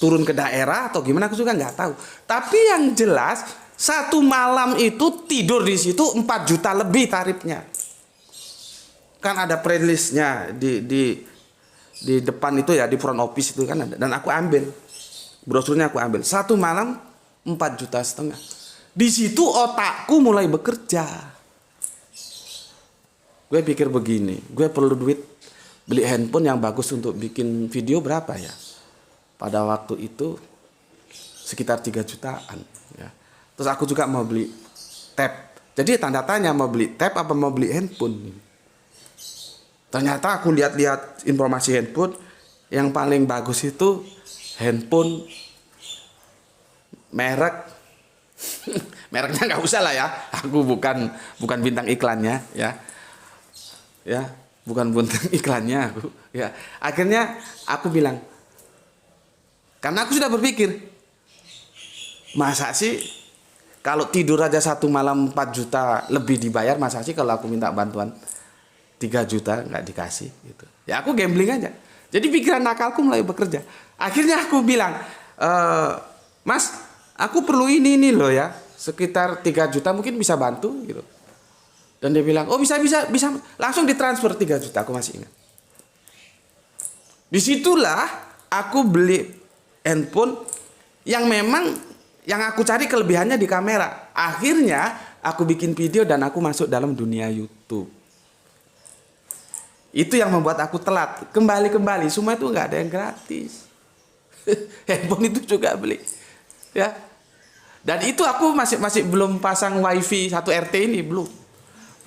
turun ke daerah atau gimana, aku juga nggak tahu. Tapi yang jelas satu malam itu tidur di situ 4 juta lebih tarifnya. Kan ada playlistnya di depan itu ya, di front office itu kan ada. Dan aku ambil brosurnya, aku ambil satu malam 4,5 juta. Di situ otakku mulai bekerja. Gue pikir begini, gue perlu duit beli handphone yang bagus untuk bikin video berapa ya? Pada waktu itu sekitar 3 jutaan ya. Terus aku juga mau beli tab. Jadi tanda tanya, mau beli tab apa mau beli handphone. Ternyata aku lihat-lihat informasi handphone, yang paling bagus itu handphone merek mereknya nggak usah lah ya. Aku bukan bintang iklannya ya. Ya, bukan bintang iklannya aku. Ya, akhirnya aku bilang, karena aku sudah berpikir, masa sih kalau tidur aja satu malam 4 juta lebih dibayar, masa sih kalau aku minta bantuan 3 juta nggak dikasih gitu. Ya aku gambling aja. Jadi pikiran nakalku mulai bekerja. Akhirnya aku bilang, Mas, aku perlu ini loh ya, sekitar 3 juta mungkin bisa bantu gitu. Dan dia bilang, oh bisa, langsung ditransfer 3 juta, aku masih ingat. Disitulah aku beli handphone yang memang yang aku cari kelebihannya di kamera. Akhirnya aku bikin video dan aku masuk dalam dunia YouTube. Itu yang membuat aku telat. Kembali, semua itu nggak ada yang gratis. Handphone itu juga beli. Ya. Dan itu aku masih belum pasang wifi 1 RT ini, belum.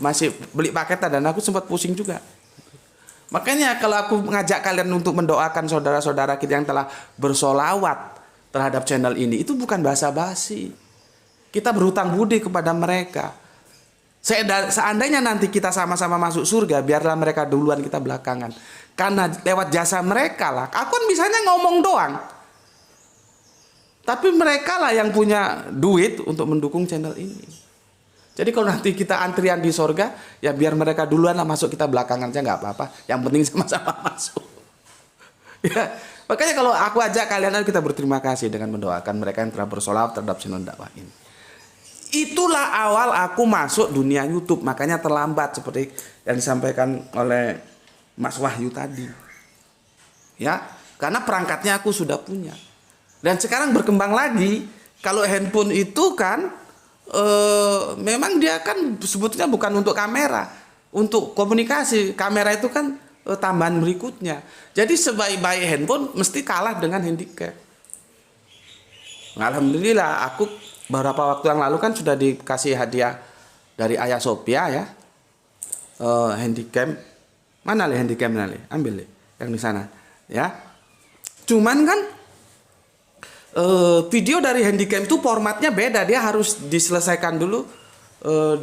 Masih beli paketan dan aku sempat pusing juga. Makanya kalau aku mengajak kalian untuk mendoakan saudara-saudara kita yang telah bersolawat terhadap channel ini, itu bukan basa-basi. Kita berhutang budi kepada mereka. Seandainya nanti kita sama-sama masuk surga, biarlah mereka duluan, kita belakangan. Karena lewat jasa mereka lah. Aku kan bisanya ngomong doang. Tapi mereka lah yang punya duit untuk mendukung channel ini. Jadi kalau nanti kita antrian di surga, ya biar mereka duluan lah masuk, kita belakangan aja nggak apa-apa. Yang penting sama-sama masuk. Ya, makanya kalau aku ajak kalian, kita berterima kasih dengan mendoakan mereka yang telah bersolawat terhadap channel dakwah ini. Itulah awal aku masuk dunia YouTube. Makanya terlambat seperti yang disampaikan oleh Mas Wahyu tadi. Ya, karena perangkatnya aku sudah punya. Dan sekarang berkembang lagi. Kalau handphone itu kan memang dia kan sebetulnya bukan untuk kamera, untuk komunikasi. Kamera itu kan tambahan berikutnya. Jadi sebaik-baik handphone mesti kalah dengan handicap. Alhamdulillah, aku beberapa waktu yang lalu kan sudah dikasih hadiah dari Ayah Sophia ya, handycam. Mana le handycam, ambil le yang di sana ya. Cuman kan video dari handycam itu formatnya beda, dia harus diselesaikan dulu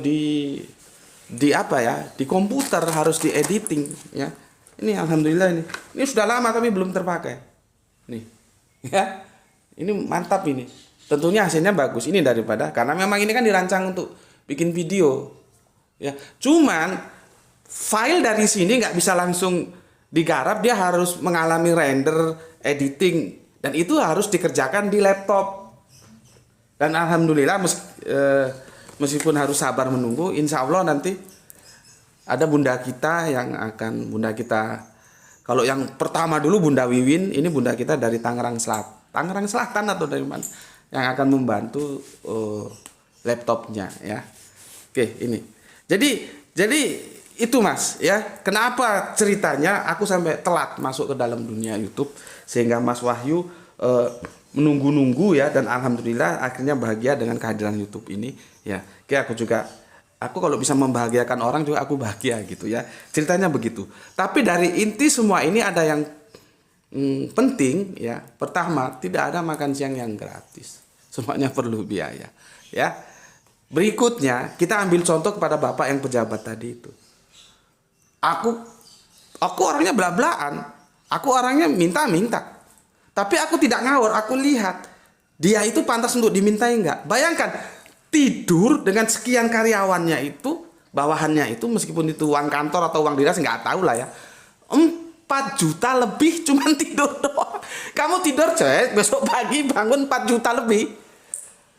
di apa ya, di komputer, harus di editing ya. Ini alhamdulillah ini sudah lama tapi belum terpakai nih ya. Ini mantap ini, tentunya hasilnya bagus ini daripada, karena memang ini kan dirancang untuk bikin video ya. Cuman file dari sini nggak bisa langsung digarap, dia harus mengalami render, editing, dan itu harus dikerjakan di laptop. Dan alhamdulillah meskipun harus sabar menunggu, insya Allah nanti ada bunda kita yang akan, bunda kita, kalau yang pertama dulu Bunda Wiwin, ini bunda kita dari Tangerang Selatan atau dari mana, yang akan membantu laptopnya ya. Oke, ini. Jadi itu Mas ya, kenapa ceritanya aku sampai telat masuk ke dalam dunia YouTube, sehingga Mas Wahyu menunggu-nunggu ya, dan alhamdulillah akhirnya bahagia dengan kehadiran YouTube ini ya. Oke, aku kalau bisa membahagiakan orang juga aku bahagia gitu ya. Ceritanya begitu. Tapi dari inti semua ini ada yang penting ya. Pertama, tidak ada makan siang yang gratis. Semuanya perlu biaya ya. Berikutnya, kita ambil contoh kepada Bapak yang pejabat tadi itu. Aku orangnya belak-belakan. Aku orangnya minta-minta. Tapi aku tidak ngawur, aku lihat dia itu pantas untuk dimintai enggak. Bayangkan, tidur dengan sekian karyawannya itu, bawahannya itu, meskipun itu uang kantor atau uang dinas nggak tahu lah ya, 4 juta lebih cuman tidur doang. Kamu tidur coy, besok pagi bangun 4 juta lebih.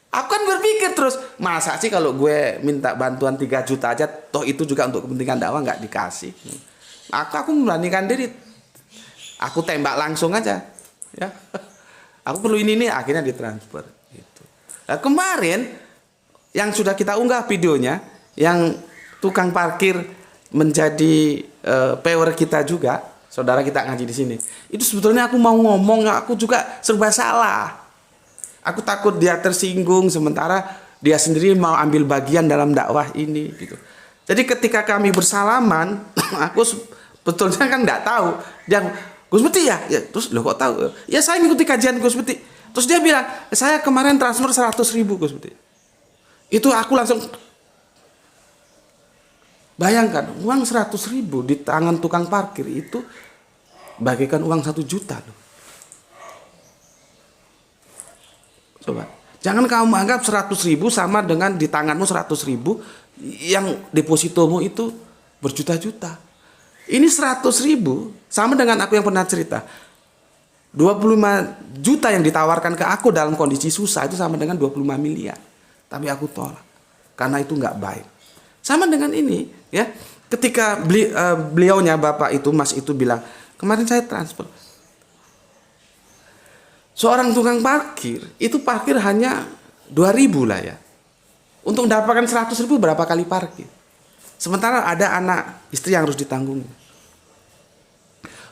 Aku kan berpikir terus, masa sih kalau gue minta bantuan 3 juta aja, toh itu juga untuk kepentingan dakwah nggak dikasih. Aku memberanikan diri, aku tembak langsung aja, ya. Aku perlu ini nih, akhirnya ditransfer. Gitu. Nah, kemarin yang sudah kita unggah videonya, yang tukang parkir menjadi pewer kita juga, saudara kita ngaji di sini. Itu sebetulnya aku mau ngomong, aku juga serba salah. Aku takut dia tersinggung, sementara dia sendiri mau ambil bagian dalam dakwah ini gitu. Jadi ketika kami bersalaman, aku sebetulnya kan nggak tahu. Dia, Gus Meti ya? Terus lo kok tahu? Ya saya ngikuti kajian Gus Meti. Terus dia bilang, saya kemarin transfer 100.000 Gus Meti. Itu aku langsung bayangkan, uang 100.000 di tangan tukang parkir itu bagaikan uang 1 juta loh. Coba, jangan kamu anggap 100.000 sama dengan di tanganmu 100.000 yang depositomu itu berjuta-juta. Ini 100.000 sama dengan aku yang pernah cerita. 25 juta yang ditawarkan ke aku dalam kondisi susah itu sama dengan 25 miliar. Tapi aku tolak karena itu nggak baik. Sama dengan ini, ya. Ketika beliaunya bapak itu, mas itu bilang, kemarin saya transfer. Seorang tukang parkir, itu parkir hanya 2.000 lah ya. Untuk mendapatkan 100.000 berapa kali parkir? Sementara ada anak istri yang harus ditanggung.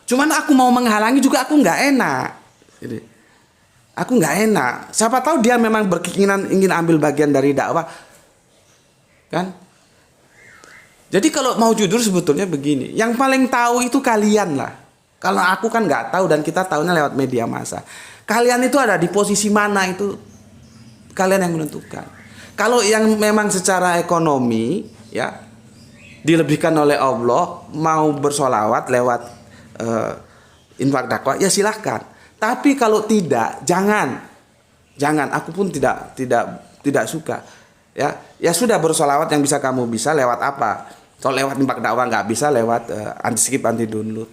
Cuman aku mau menghalangi juga aku nggak enak. Jadi, aku nggak enak. Siapa tahu dia memang berkeinginan ingin ambil bagian dari dakwah, kan? Jadi kalau mau jujur sebetulnya begini, yang paling tahu itu kalian lah. Kalau aku kan nggak tahu dan kita tahunya lewat media massa. Kalian itu ada di posisi mana itu kalian yang menentukan. Kalau yang memang secara ekonomi ya dilebihkan oleh Allah, mau bersolawat lewat infak dakwah ya silahkan. Tapi kalau tidak, jangan. Aku pun tidak suka. Ya sudah, bersolawat yang bisa kamu bisa lewat apa? Kalau lewat infak dakwah nggak bisa, lewat anti skip, anti download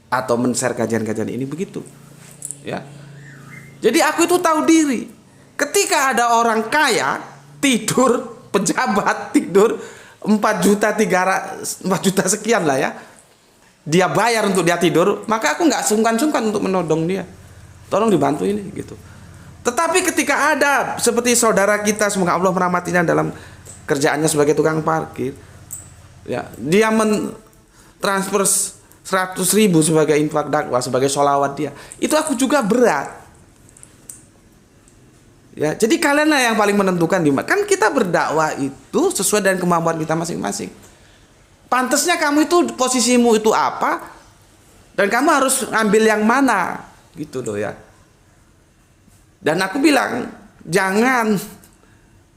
atau men-share kajian-kajian ini, begitu. Ya. Jadi aku itu tahu diri. Ketika ada orang kaya tidur, pejabat tidur 4 juta sekian lah ya, dia bayar untuk dia tidur, maka aku nggak sungkan-sungkan untuk menodong dia. Tolong dibantu ini gitu. Tetapi ketika ada seperti saudara kita, semoga Allah merahmatinya dalam kerjaannya sebagai tukang parkir, ya, dia mentransfer 100.000 sebagai infak dakwah, sebagai sholawat dia, itu aku juga berat. Ya, jadi kalianlah yang paling menentukan di mana. Kan kita berdakwah itu sesuai dengan kemampuan kita masing-masing. Pantasnya kamu itu posisimu itu apa, dan kamu harus ambil yang mana, gitu loh ya. Dan aku bilang jangan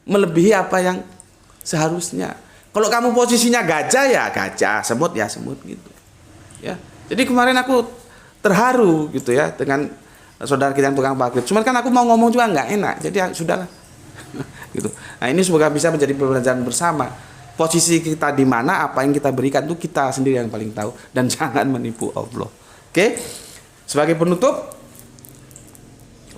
melebihi apa yang seharusnya. Kalau kamu posisinya gajah ya gajah, semut ya semut gitu. Ya. Jadi kemarin aku terharu gitu ya dengan saudara kita yang tukang parkir. Cuman kan aku mau ngomong juga nggak enak, jadi ya sudahlah. Gitu. Nah ini semoga bisa menjadi pembelajaran bersama. Posisi kita di mana, apa yang kita berikan itu kita sendiri yang paling tahu, dan jangan menipu Allah. Oke? Sebagai penutup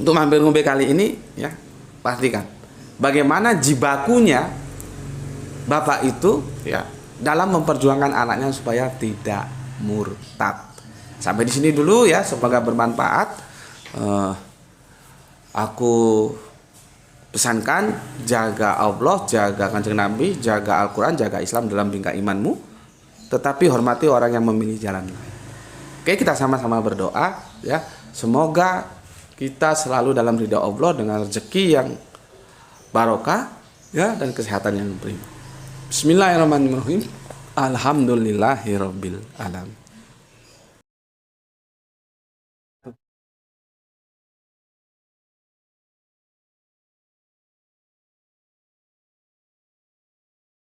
untuk mampir ngombe kali ini, ya pastikan bagaimana jibakunya bapak itu, ya, dalam memperjuangkan anaknya supaya tidak murtad. Sampai di sini dulu ya, semoga bermanfaat. Aku pesankan, jaga Allah, jaga Kanjeng Nabi, jaga Al-Quran, jaga Islam dalam bingkai imanmu, tetapi hormati orang yang memilih jalan lain. Oke, kita sama-sama berdoa ya, semoga kita selalu dalam ridha Allah dengan rezeki yang barokah ya, dan kesehatan yang prima. Bismillahirrahmanirrahim. Alhamdulillahirabbil alamin.